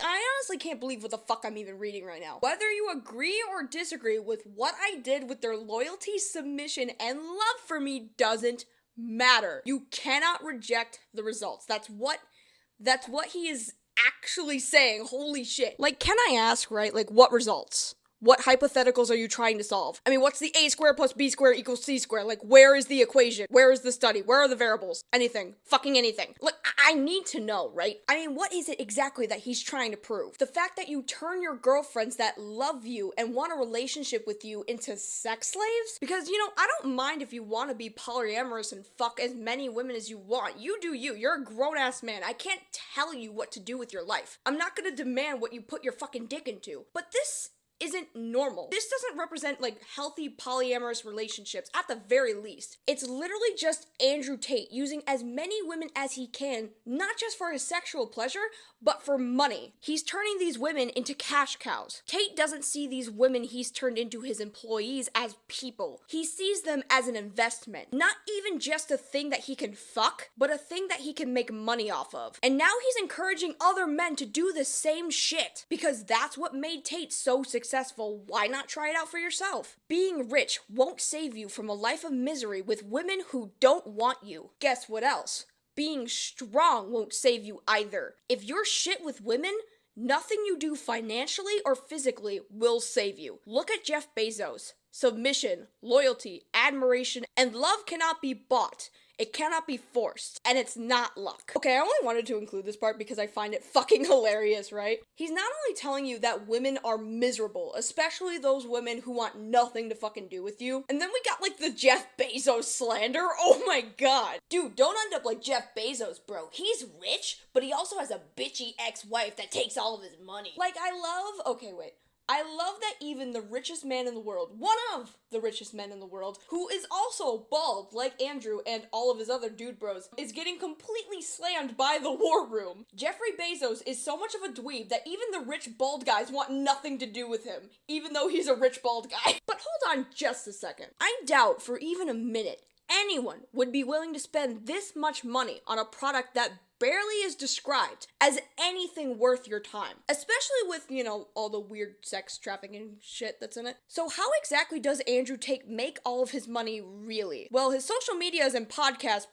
Speaker 3: I honestly can't believe what the fuck I'm even reading right now. Whether you agree or disagree with what I did with their loyalty, submission, and love for me doesn't matter. You cannot reject the results. That's what he is actually saying. Holy shit. Like, can I ask, right? Like, what results? What hypotheticals are you trying to solve? I mean, what's the a squared plus b squared equals c squared? Like, where is the equation? Where is the study? Where are the variables? Anything. Fucking anything. Like, I need to know, right? I mean, what is it exactly that he's trying to prove? The fact that you turn your girlfriends that love you and want a relationship with you into sex slaves? Because, you know, I don't mind if you want to be polyamorous and fuck as many women as you want. You do you. You're a grown-ass man. I can't tell you what to do with your life. I'm not gonna demand what you put your fucking dick into. But this isn't normal. This doesn't represent like healthy polyamorous relationships at the very least. It's literally just Andrew Tate using as many women as he can, not just for his sexual pleasure, but for money. He's turning these women into cash cows. Tate doesn't see these women he's turned into his employees as people. He sees them as an investment. Not even just a thing that he can fuck, but a thing that he can make money off of. And now he's encouraging other men to do the same shit. Because that's what made Tate so successful. Why not try it out for yourself? Being rich won't save you from a life of misery with women who don't want you. Guess what else? Being strong won't save you either. If you're shit with women, nothing you do financially or physically will save you. Look at Jeff Bezos. Submission, loyalty, admiration, and love cannot be bought. It cannot be forced, and it's not luck. Okay, I only wanted to include this part because I find it fucking hilarious, right? He's not only telling you that women are miserable, especially those women who want nothing to fucking do with you, and then we got like the Jeff Bezos slander. Oh my god. Dude, don't end up like Jeff Bezos, bro. He's rich, but he also has a bitchy ex-wife that takes all of his money. Like, I love that even the richest man in the world, one of the richest men in the world, who is also bald like Andrew and all of his other dude bros, is getting completely slammed by the war room. Jeffrey Bezos is so much of a dweeb that even the rich bald guys want nothing to do with him, even though he's a rich bald guy. But hold on just a second. I doubt for even a minute anyone would be willing to spend this much money on a product that barely is described as anything worth your time. Especially with, all the weird sex trafficking shit that's in it. So how exactly does Andrew Tate make all of his money really? Well, his social medias and podcasts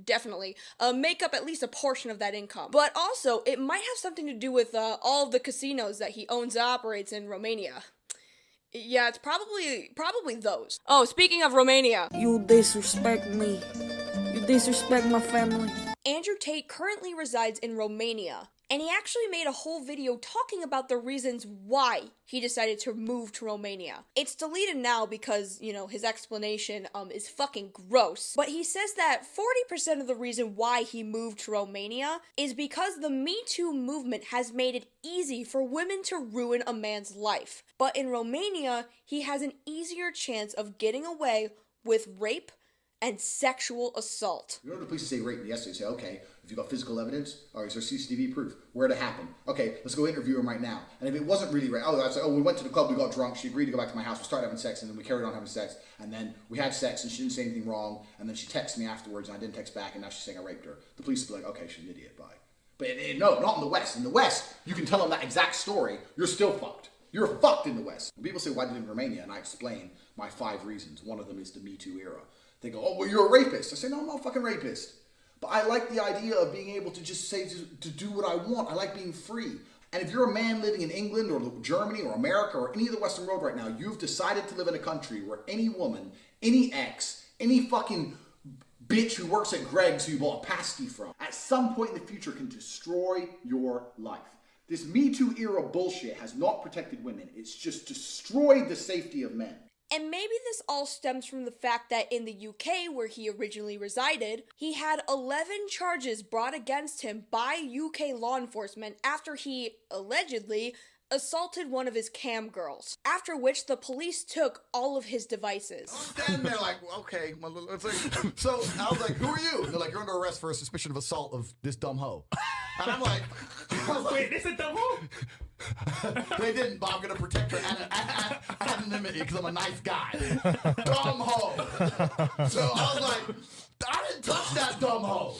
Speaker 3: definitely make up at least a portion of that income. But also, it might have something to do with all of the casinos that he owns and operates in Romania. Yeah, it's probably those. Oh, speaking of Romania.
Speaker 16: You disrespect me. You disrespect my family.
Speaker 3: Andrew Tate currently resides in Romania, and he actually made a whole video talking about the reasons why he decided to move to Romania. It's deleted now because, his explanation is fucking gross. But he says that 40% of the reason why he moved to Romania is because the Me Too movement has made it easy for women to ruin a man's life. But in Romania, he has an easier chance of getting away with rape and sexual assault.
Speaker 10: You know, the police say rape yesterday. Say, okay, if you got physical evidence, or is there CCTV proof? Where'd it happen? Okay, let's go interview him right now. And if it wasn't really rape, we went to the club, we got drunk, she agreed to go back to my house, we started having sex, and then we carried on having sex, and then we had sex, and she didn't say anything wrong, and then she texted me afterwards, and I didn't text back, and now she's saying I raped her. The police would be like, okay, she's an idiot, bye. But no, not in the West. In the West, you can tell them that exact story, you're still fucked. You're fucked in the West. When people say, why did you in Romania? And I explain my 5 reasons. One of them is the Me Too era. They go, oh, well, you're a rapist. I say, no, I'm not a fucking rapist. But I like the idea of being able to just say, to do what I want. I like being free. And if you're a man living in England or Germany or America or any of the Western world right now, you've decided to live in a country where any woman, any ex, any fucking bitch who works at Greg's who you bought a pasty from, at some point in the future can destroy your life. This Me Too era bullshit has not protected women. It's just destroyed the safety of men.
Speaker 3: And maybe this all stems from the fact that in the UK, where he originally resided, he had 11 charges brought against him by UK law enforcement after he, allegedly, assaulted one of his cam girls. After which the police took all of his devices.
Speaker 10: I'm standing there like, okay, it's like, so I was like, who are you? And they're like, you're under arrest for a suspicion of assault of this dumb hoe. And I'm like,
Speaker 17: wait, this is dumb hoe?
Speaker 10: They didn't, but I'm gonna protect her anonymity because I'm a nice guy. Dumb hoe. So I was like, I didn't touch that dumb hoe.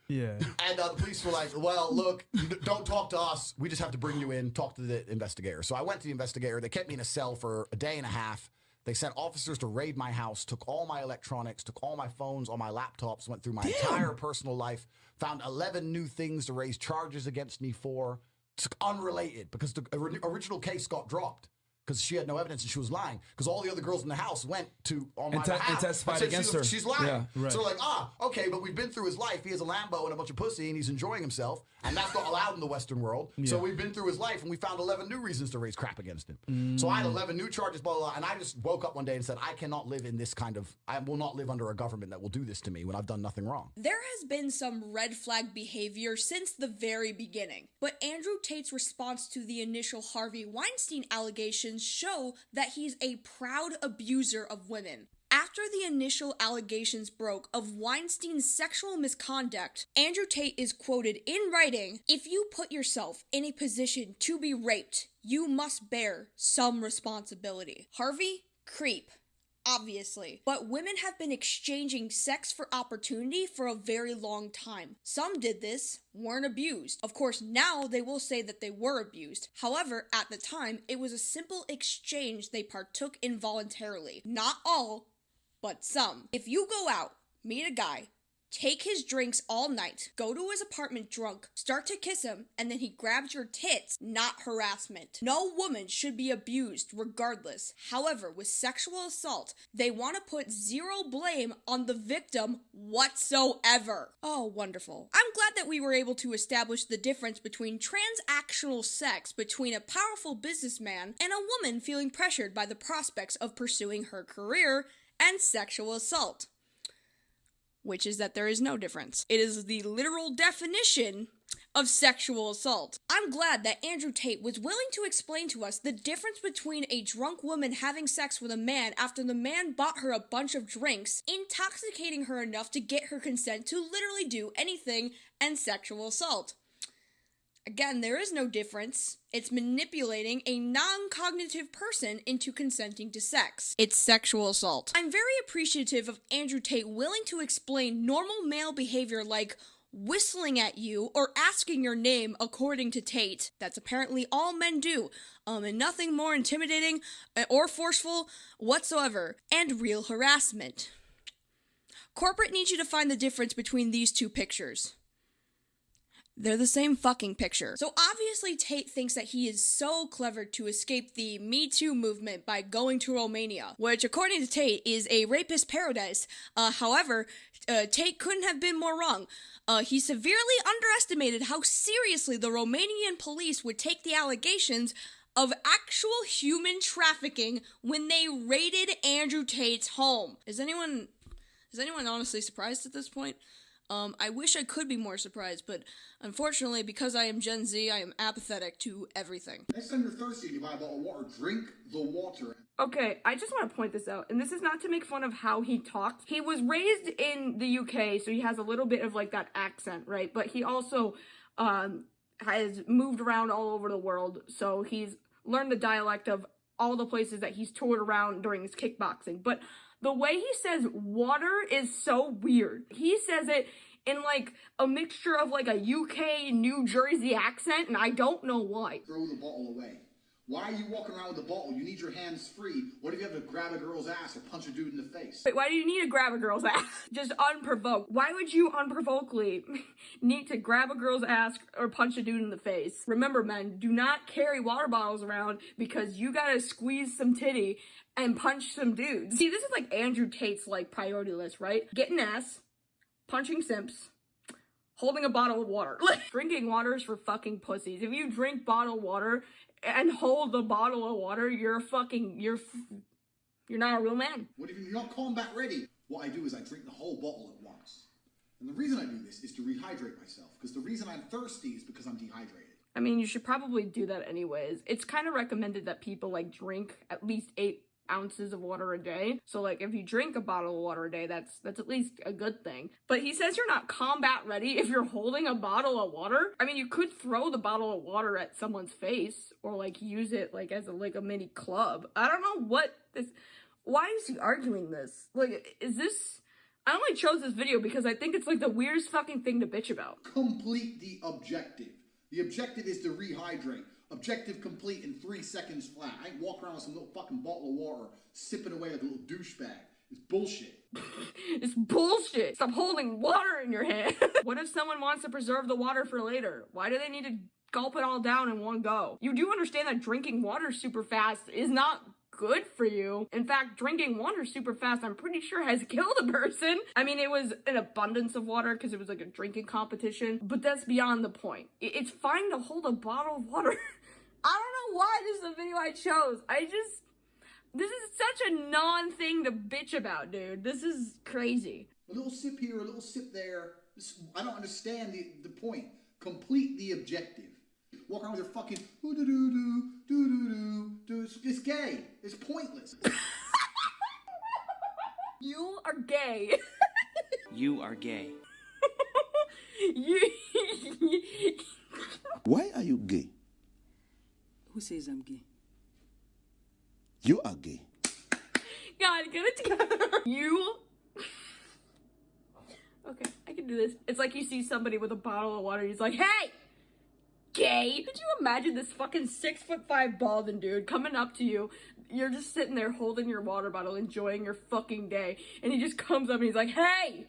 Speaker 17: Yeah.
Speaker 10: And the police were like, well, look, don't talk to us. We just have to bring you in, talk to the investigator. So I went to the investigator. They kept me in a cell for a day and a half. They sent officers to raid my house, took all my electronics, took all my phones, all my laptops, went through my entire personal life, found 11 new things to raise charges against me for. It's unrelated because the original case got dropped because she had no evidence and she was lying because all the other girls in the house went to on my behalf
Speaker 17: and testified against her.
Speaker 10: She's lying.
Speaker 17: Yeah, right.
Speaker 10: So like, okay, but we've been through his life. He has a Lambo and a bunch of pussy and he's enjoying himself, and that's not allowed in the Western world. Yeah. So we've been through his life and we found 11 new reasons to raise crap against him. So I had 11 new charges, blah, blah, blah, and I just woke up one day and said, I cannot live in this I will not live under a government that will do this to me when I've done nothing wrong.
Speaker 3: There has been some red flag behavior since the very beginning, but Andrew Tate's response to the initial Harvey Weinstein allegations show that he's a proud abuser of women. After the initial allegations broke of Weinstein's sexual misconduct, Andrew Tate is quoted in writing, "If you put yourself in a position to be raped, you must bear some responsibility." Harvey? Creep. Obviously. But women have been exchanging sex for opportunity for a very long time. Some did this, weren't abused. Of course, now they will say that they were abused. However, at the time, it was a simple exchange they partook in voluntarily. Not all, but some. If you go out, meet a guy, take his drinks all night, go to his apartment drunk, start to kiss him, and then he grabs your tits, not harassment. No woman should be abused regardless. However, with sexual assault, they want to put zero blame on the victim whatsoever. Oh, wonderful. I'm glad that we were able to establish the difference between transactional sex between a powerful businessman and a woman feeling pressured by the prospects of pursuing her career and sexual assault. Which is that there is no difference. It is the literal definition of sexual assault. I'm glad that Andrew Tate was willing to explain to us the difference between a drunk woman having sex with a man after the man bought her a bunch of drinks, intoxicating her enough to get her consent to literally do anything, and sexual assault. Again, there is no difference. It's manipulating a non-cognitive person into consenting to sex. It's sexual assault. I'm very appreciative of Andrew Tate willing to explain normal male behavior like whistling at you or asking your name according to Tate. That's apparently all men do, and nothing more intimidating or forceful whatsoever, and real harassment. Corporate needs you to find the difference between these two pictures. They're the same fucking picture. So obviously Tate thinks that he is so clever to escape the Me Too movement by going to Romania, which according to Tate is a rapist paradise. However, Tate couldn't have been more wrong. He severely underestimated how seriously the Romanian police would take the allegations of actual human trafficking when they raided Andrew Tate's home. Is anyone honestly surprised at this point? I wish I could be more surprised, but unfortunately, because I am Gen Z, I am apathetic to everything.
Speaker 10: Next time you're thirsty and you buy a bottle of water, drink the water.
Speaker 13: Okay, I just want to point this out, and this is not to make fun of how he talks. He was raised in the UK, so he has a little bit of like that accent, right? But he also has moved around all over the world, so he's learned the dialect of all the places that he's toured around during his kickboxing. But the way he says water is so weird. He says it in like a mixture of like a UK New Jersey accent, and I don't know why.
Speaker 10: Throw the bottle away. Why are you walking around with the bottle? You need your hands free. What if you have to grab a girl's ass or punch a dude in the face?
Speaker 13: Wait, why do you need to grab a girl's ass? Just unprovoked. Why would you unprovokedly need to grab a girl's ass or punch a dude in the face? Remember, men, do not carry water bottles around because you gotta squeeze some titty and punch some dudes. See, this is like Andrew Tate's like priority list, right? Getting ass, punching simps, holding a bottle of water. Drinking water is for fucking pussies. If you drink bottled water and hold the bottle of water, you're not a real man.
Speaker 10: What if you're not combat ready? What I do is I drink the whole bottle at once. And the reason I do this is to rehydrate myself, because the reason I'm thirsty is because I'm dehydrated.
Speaker 13: I mean, you should probably do that anyways. It's kind of recommended that people like drink at least 8 ounces of water a day. So like if you drink a bottle of water a day, that's at least a good thing. But he says you're not combat ready if you're holding a bottle of water. I mean, you could throw the bottle of water at someone's face or like use it like as a mini club. I don't know what this, why is he arguing this? Like, is this, I only chose this video because I think it's like the weirdest fucking thing to bitch about.
Speaker 10: Complete the objective. The objective is to rehydrate. Objective complete in 3 seconds flat. I ain't walking around with some little fucking bottle of water, sipping away like a little douchebag. It's bullshit.
Speaker 13: It's bullshit. Stop holding water in your hand. What if someone wants to preserve the water for later? Why do they need to gulp it all down in one go? You do understand that drinking water super fast is not good for you. In fact, drinking water super fast, I'm pretty sure has killed a person. I mean, it was an abundance of water because it was like a drinking competition, but that's beyond the point. It's fine to hold a bottle of water. I don't know why this is the video I chose. This is such a non-thing to bitch about, dude. This is crazy.
Speaker 10: A little sip here, a little sip there. I don't understand the point. Complete the objective. Walk around with your fucking do-do-do-do, do-do-do, do. It's gay. It's pointless.
Speaker 13: You are gay.
Speaker 18: You are gay.
Speaker 19: Why are you gay?
Speaker 16: Who says I'm gay?
Speaker 19: You are gay.
Speaker 13: God, get it together. You. Okay, I can do this. It's like you see somebody with a bottle of water. He's like, "Hey, gay." Could you imagine this fucking 6'5" balding dude coming up to you? You're just sitting there holding your water bottle, enjoying your fucking day, and he just comes up and he's like, "Hey,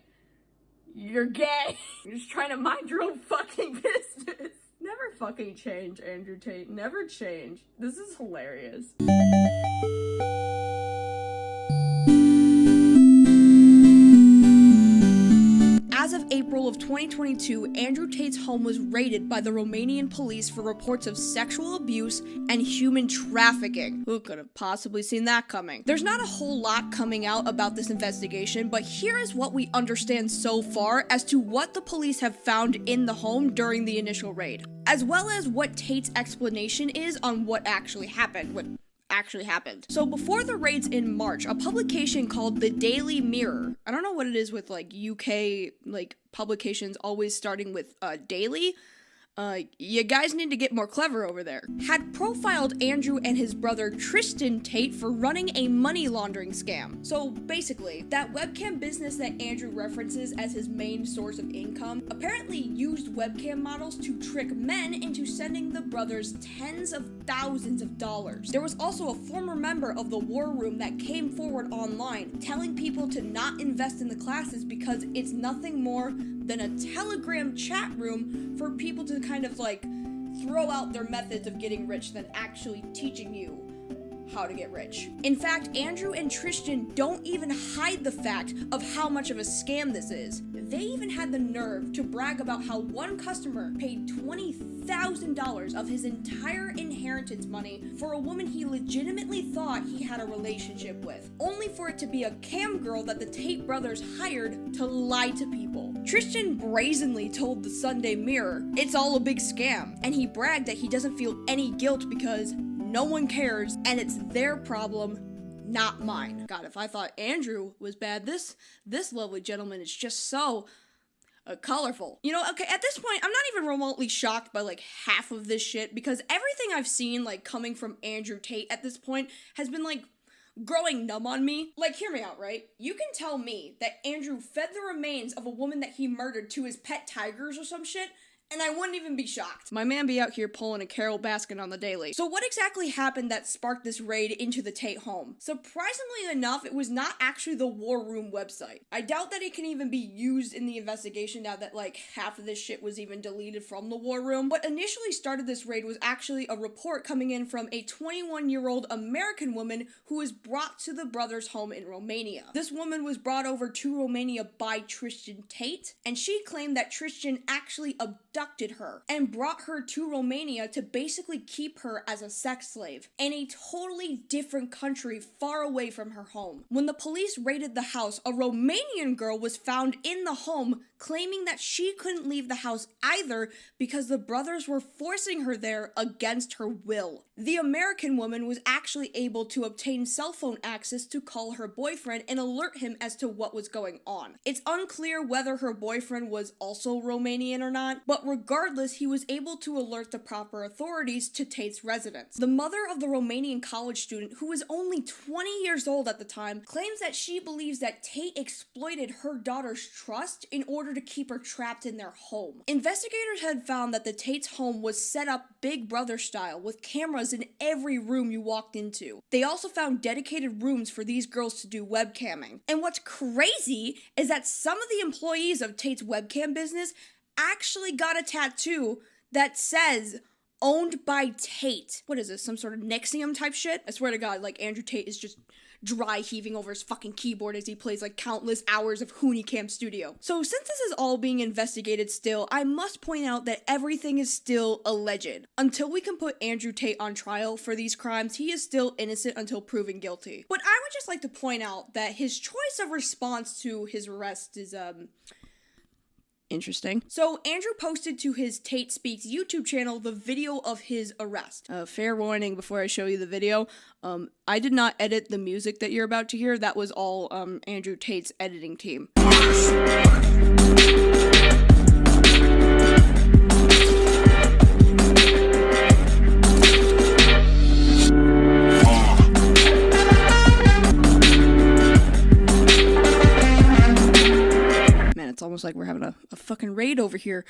Speaker 13: you're gay." You're just trying to mind your own fucking business. Never fucking change, Andrew Tate. Never change. This is hilarious.
Speaker 3: As of April of 2022, Andrew Tate's home was raided by the Romanian police for reports of sexual abuse and human trafficking. Who could have possibly seen that coming? There's not a whole lot coming out about this investigation, but here is what we understand so far as to what the police have found in the home during the initial raid, as well as what Tate's explanation is on what actually happened. So before the raids in March, a publication called the Daily Mirror, I don't know what it is with like UK like publications always starting with daily, you guys need to get more clever over there, had profiled Andrew and his brother Tristan Tate for running a money laundering scam. So basically, that webcam business that Andrew references as his main source of income apparently used webcam models to trick men into sending the brothers tens of thousands of dollars. There was also a former member of the War Room that came forward online telling people to not invest in the classes because it's nothing more than a Telegram chat room for people to kind of like throw out their methods of getting rich than actually teaching you how to get rich. In fact, Andrew and Tristan don't even hide the fact of how much of a scam this is. They even had the nerve to brag about how one customer paid $20,000 of his entire inheritance money for a woman he legitimately thought he had a relationship with, only for it to be a cam girl that the Tate brothers hired to lie to people. Tristan brazenly told the Sunday Mirror it's all a big scam, and he bragged that he doesn't feel any guilt because no one cares and it's their problem, not mine. God, if I thought Andrew was bad, this lovely gentleman is just so colorful. You know, okay, at this point, I'm not even remotely shocked by like half of this shit because everything I've seen like coming from Andrew Tate at this point has been like growing numb on me. Like, hear me out, right? You can tell me that Andrew fed the remains of a woman that he murdered to his pet tigers or some shit, and I wouldn't even be shocked. My man be out here pulling a Carol Baskin on the daily. So what exactly happened that sparked this raid into the Tate home? Surprisingly enough, it was not actually the War Room website. I doubt that it can even be used in the investigation now that like half of this shit was even deleted from the War Room. What initially started this raid was actually a report coming in from a 21-year-old American woman who was brought to the brothers' home in Romania. This woman was brought over to Romania by Tristan Tate, and she claimed that Tristan actually abducted her and brought her to Romania to basically keep her as a sex slave in a totally different country far away from her home. When the police raided the house, a Romanian girl was found in the home claiming that she couldn't leave the house either because the brothers were forcing her there against her will. The American woman was actually able to obtain cell phone access to call her boyfriend and alert him as to what was going on. It's unclear whether her boyfriend was also Romanian or not, but regardless, he was able to alert the proper authorities to Tate's residence. The mother of the Romanian college student, who was only 20 years old at the time, claims that she believes that Tate exploited her daughter's trust in order to keep her trapped in their home. Investigators had found that the Tate's home was set up Big Brother style, with cameras in every room you walked into. They also found dedicated rooms for these girls to do webcamming. And what's crazy is that some of the employees of Tate's webcam business actually got a tattoo that says owned by Tate. What is this, some sort of Nexium type shit? I swear to God, like Andrew Tate is just dry heaving over his fucking keyboard as he plays like countless hours of Hoonicam Studio. So since this is all being investigated still, I must point out that everything is still alleged. Until we can put Andrew Tate on trial for these crimes, he is still innocent until proven guilty. But I would just like to point out that his choice of response to his arrest is, Interesting. So Andrew posted to his Tate Speaks YouTube channel the video of his arrest. Fair warning before I show you the video, I did not edit the music that you're about to hear. That was all Andrew Tate's editing team. It's almost like we're having a fucking raid over here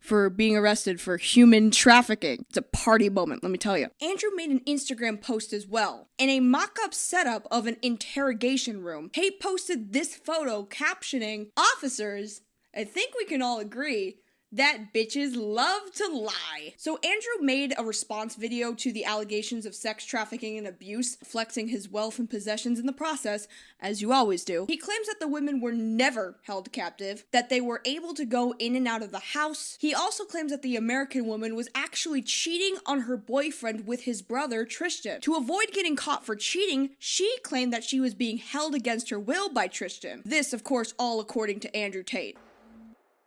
Speaker 3: for being arrested for human trafficking. It's a party moment, let me tell you. Andrew made an Instagram post as well. In a mock-up setup of an interrogation room, Tate posted this photo captioning, "Officers, I think we can all agree that bitches love to lie." So Andrew made a response video to the allegations of sex trafficking and abuse, flexing his wealth and possessions in the process, as you always do. He claims that the women were never held captive, that they were able to go in and out of the house. He also claims that the American woman was actually cheating on her boyfriend with his brother, Tristan. To avoid getting caught for cheating, she claimed that she was being held against her will by Tristan. This, of course, all according to Andrew Tate.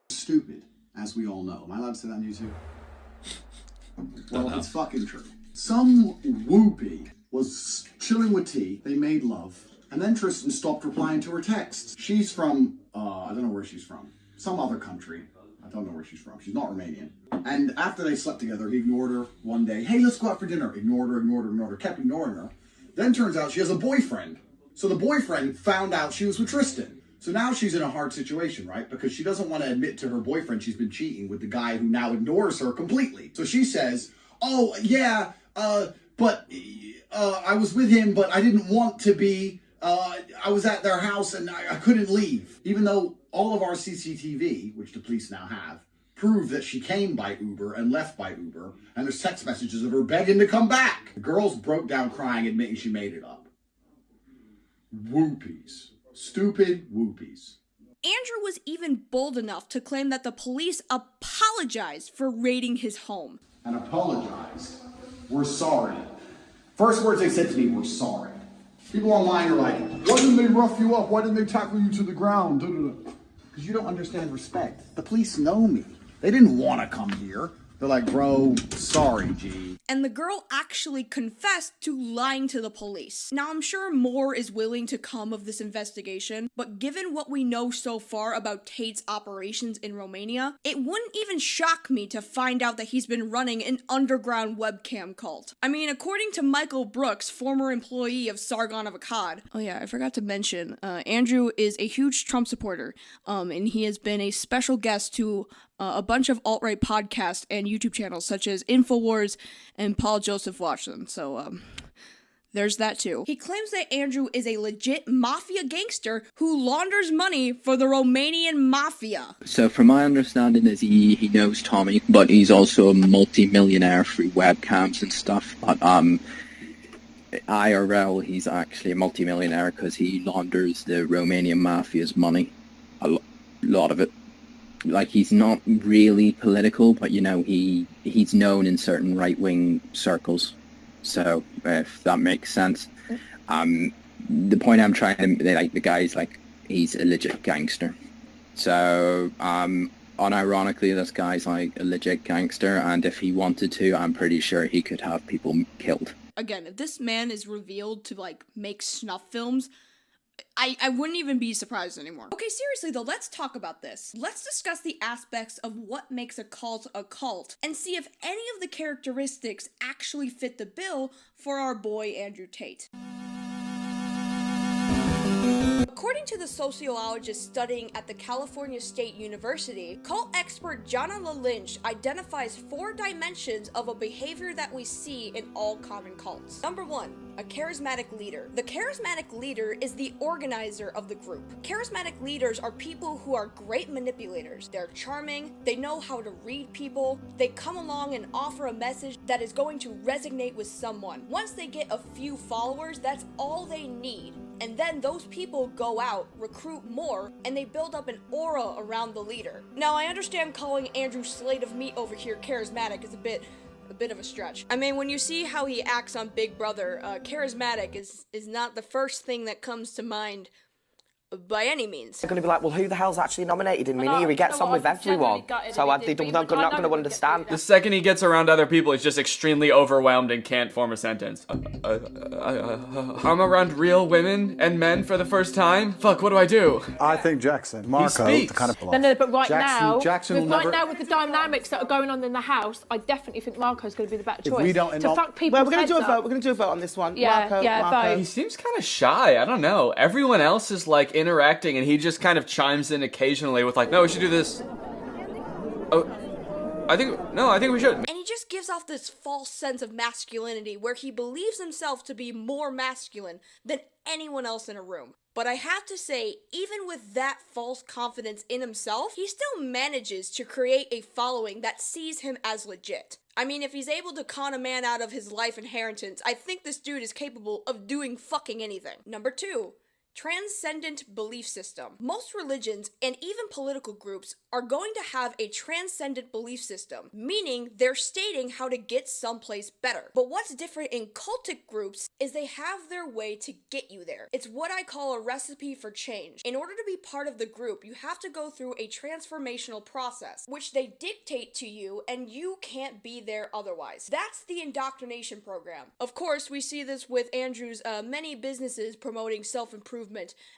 Speaker 10: Stupid. As we all know. Am I allowed to say that on YouTube? Well, it's fucking true. Some whoopee was chilling with T, they made love, and then Tristan stopped replying to her texts. She's from, I don't know where she's from. Some other country. I don't know where she's from. She's not Romanian. And after they slept together, he ignored her one day. Hey, let's go out for dinner. Ignored her, kept ignoring her. Then turns out she has a boyfriend. So the boyfriend found out she was with Tristan. So now she's in a hard situation, right? Because she doesn't want to admit to her boyfriend she's been cheating with the guy who now ignores her completely. So she says, oh, yeah, but I was with him, but I didn't want to be. I was at their house and I couldn't leave. Even though all of our CCTV, which the police now have, prove that she came by Uber and left by Uber, and there's text messages of her begging to come back. The girls broke down crying, admitting she made it up. Whoopies. Stupid whoopies.
Speaker 3: Andrew was even bold enough to claim that the police apologized for raiding his home.
Speaker 10: And apologized. We're sorry. First words they said to me were sorry. People online are like, why didn't they rough you up? Why didn't they tackle you to the ground? Because you don't understand respect. The police know me. They didn't want to come here. They're like, bro, sorry, G.
Speaker 3: And the girl actually confessed to lying to the police. Now, I'm sure more is willing to come of this investigation, but given what we know so far about Tate's operations in Romania, it wouldn't even shock me to find out that he's been running an underground webcam cult. I mean, according to Michael Brooks, former employee of Sargon of Akkad. Oh yeah, I forgot to mention, Andrew is a huge Trump supporter, and he has been a special guest to a bunch of alt-right podcasts and YouTube channels such as InfoWars and Paul Joseph watch them. So, there's that too. He claims that Andrew is a legit mafia gangster who launders money for the Romanian mafia.
Speaker 20: So from my understanding is he knows Tommy, but he's also a multi-millionaire through webcams and stuff. But IRL, he's actually a multi-millionaire because he launders the Romanian mafia's money. A lot of it. Like, he's not really political, but, you know, he's known in certain right-wing circles. So, if that makes sense. The point I'm trying to, like, the guy's, like, he's a legit gangster. So, unironically, this guy's, like, a legit gangster, and if he wanted to, I'm pretty sure he could have people killed.
Speaker 3: Again, if this man is revealed to, like, make snuff films, I wouldn't even be surprised anymore. Okay, seriously though, let's talk about this. Let's discuss the aspects of what makes a cult, and see if any of the characteristics actually fit the bill for our boy Andrew Tate. According to the sociologist studying at the California State University, cult expert Jana LaLynch identifies 4 dimensions of a behavior that we see in all common cults. Number 1, a charismatic leader. The charismatic leader is the organizer of the group. Charismatic leaders are people who are great manipulators. They're charming, they know how to read people, they come along and offer a message that is going to resonate with someone. Once they get a few followers, that's all they need. And then those people go out, recruit more, and they build up an aura around the leader. Now, I understand calling Andrew Slate of Meat over here charismatic is a bit of a stretch. I mean, when you see how he acts on Big Brother, charismatic is not the first thing that comes to mind by any means.
Speaker 21: They're going to be like, well, who the hell's actually nominated him?
Speaker 22: I know,
Speaker 21: He gets
Speaker 22: you know
Speaker 21: on
Speaker 22: what,
Speaker 21: with
Speaker 22: I was
Speaker 21: everyone.
Speaker 22: genuinely gutted
Speaker 21: So
Speaker 22: that he didn't,
Speaker 21: they're
Speaker 22: but
Speaker 21: not
Speaker 22: I
Speaker 21: going
Speaker 22: know
Speaker 21: to
Speaker 22: he
Speaker 21: understand.
Speaker 23: The second he gets around other people, he's just extremely overwhelmed and can't form a sentence. I'm around real women and men for the first time? Fuck, what do I do?
Speaker 24: I think Jackson, Marco,
Speaker 23: speaks.
Speaker 24: kind of
Speaker 22: No, but right
Speaker 24: Jackson will never...
Speaker 22: now with the dynamics that are going on in the house, I definitely think Marco's going to be the better choice.
Speaker 24: we don't...
Speaker 22: to fuck people's
Speaker 21: Well, we're going to do a
Speaker 22: heads up.
Speaker 21: vote. We're going to do a vote on this one.
Speaker 22: Yeah,
Speaker 21: Marco.
Speaker 23: He seems kind of shy. I don't know. Everyone else is like interacting, and he just kind of chimes in occasionally with like, "No, we should do this." Oh, I think we should.
Speaker 3: And he just gives off this false sense of masculinity where he believes himself to be more masculine than anyone else in a room. But I have to say, even with that false confidence in himself, he still manages to create a following that sees him as legit. I mean, if he's able to con a man out of his life inheritance, I think this dude is capable of doing fucking anything. Number 2. Transcendent belief system. Most religions and even political groups are going to have a transcendent belief system, meaning they're stating how to get someplace better. But what's different in cultic groups is they have their way to get you there. It's what I call a recipe for change. In order to be part of the group, you have to go through a transformational process, which they dictate to you, and you can't be there otherwise. That's the indoctrination program. Of course, we see this with Andrew's many businesses promoting self-improvement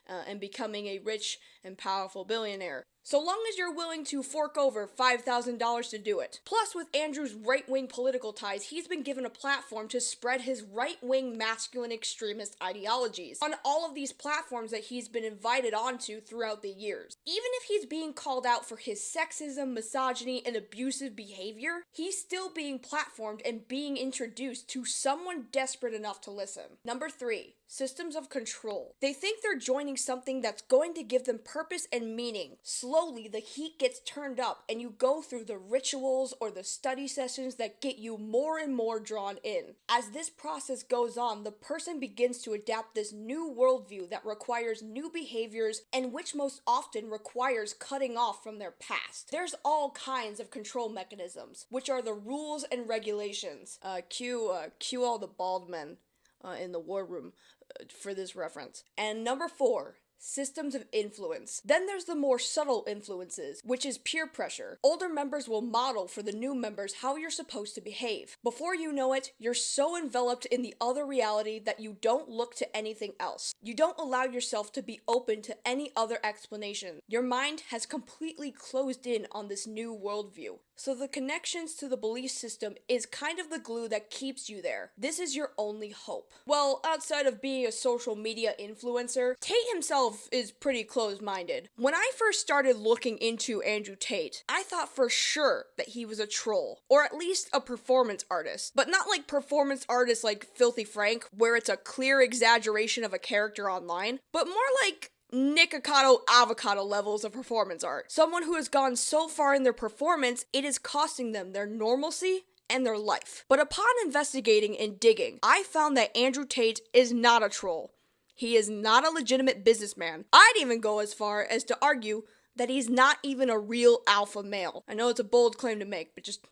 Speaker 3: and becoming a rich and powerful billionaire. So long as you're willing to fork over $5,000 to do it. Plus, with Andrew's right-wing political ties, he's been given a platform to spread his right-wing masculine extremist ideologies on all of these platforms that he's been invited onto throughout the years. Even if he's being called out for his sexism, misogyny, and abusive behavior, he's still being platformed and being introduced to someone desperate enough to listen. Number 3. Systems of control. They think they're joining something that's going to give them purpose and meaning. Slowly, the heat gets turned up and you go through the rituals or the study sessions that get you more and more drawn in. As this process goes on, the person begins to adapt this new worldview that requires new behaviors and which most often requires cutting off from their past. There's all kinds of control mechanisms, which are the rules and regulations. Cue all the bald men in the war room for this reference. And number 4. Systems of influence. Then there's the more subtle influences, which is peer pressure. Older members will model for the new members how you're supposed to behave. Before you know it, you're so enveloped in the other reality that you don't look to anything else. You don't allow yourself to be open to any other explanation. Your mind has completely closed in on this new worldview. So the connections to the belief system is kind of the glue that keeps you there. This is your only hope. Well, outside of being a social media influencer, Tate himself is pretty closed-minded. When I first started looking into Andrew Tate, I thought for sure that he was a troll, or at least a performance artist. But not like performance artists like Filthy Frank, where it's a clear exaggeration of a character online, but more like Nikocado avocado levels of performance art. Someone who has gone so far in their performance, it is costing them their normalcy and their life. But upon investigating and digging, I found that Andrew Tate is not a troll. He is not a legitimate businessman. I'd even go as far as to argue that he's not even a real alpha male. I know it's a bold claim to make, but just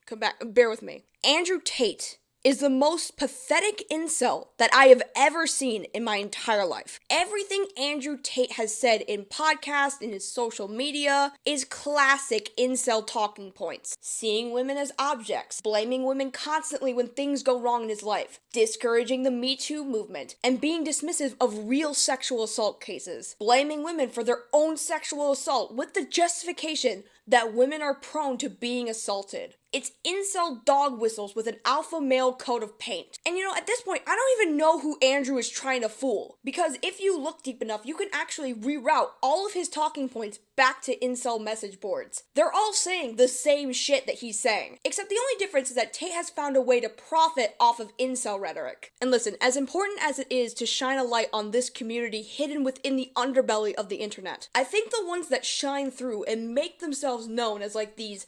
Speaker 3: come back, bear with me. Andrew Tate is the most pathetic incel that I have ever seen in my entire life. Everything Andrew Tate has said in podcasts, in his social media, is classic incel talking points. Seeing women as objects, blaming women constantly when things go wrong in his life, discouraging the Me Too movement, and being dismissive of real sexual assault cases, blaming women for their own sexual assault with the justification that women are prone to being assaulted. It's incel dog whistles with an alpha male coat of paint. And at this point, I don't even know who Andrew is trying to fool. Because if you look deep enough, you can actually reroute all of his talking points back to incel message boards. They're all saying the same shit that he's saying. Except the only difference is that Tate has found a way to profit off of incel rhetoric. And listen, as important as it is to shine a light on this community hidden within the underbelly of the internet, I think the ones that shine through and make themselves known as like these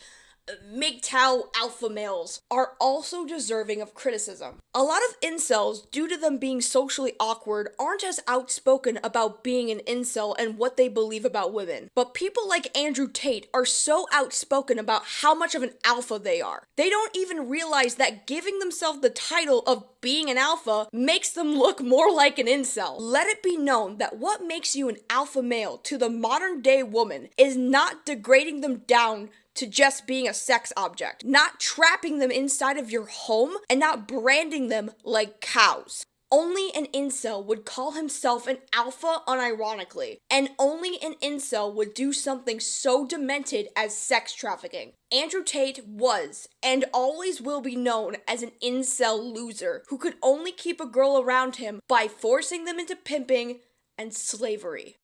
Speaker 3: MGTOW alpha males are also deserving of criticism. A lot of incels, due to them being socially awkward, aren't as outspoken about being an incel and what they believe about women. But people like Andrew Tate are so outspoken about how much of an alpha they are. They don't even realize that giving themselves the title of being an alpha makes them look more like an incel. Let it be known that what makes you an alpha male to the modern day woman is not degrading them down to just being a sex object, not trapping them inside of your home, and not branding them like cows. Only an incel would call himself an alpha unironically, and only an incel would do something so demented as sex trafficking. Andrew Tate was, and always will be known as an incel loser who could only keep a girl around him by forcing them into pimping and slavery.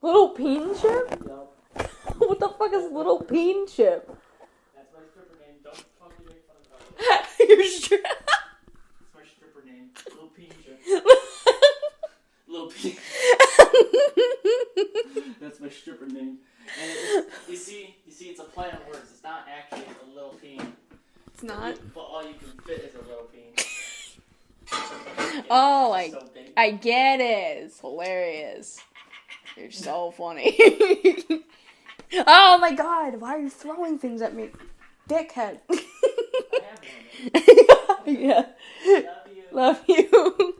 Speaker 22: Little peen chip? What the fuck is little peen chip?
Speaker 1: That's my stripper name. Don't fucking make fun of her.
Speaker 22: Your
Speaker 1: That's my stripper name. Little peen chip. Little peen. That's my stripper name. And you see, it's a play on words. It's not actually a little peen.
Speaker 22: It's not?
Speaker 1: But all you can fit is a little peen.
Speaker 22: Oh,
Speaker 1: So big.
Speaker 22: I get it. It's hilarious. You're so funny. Oh my god, why are you throwing things at me? Dickhead. Yeah. Love you.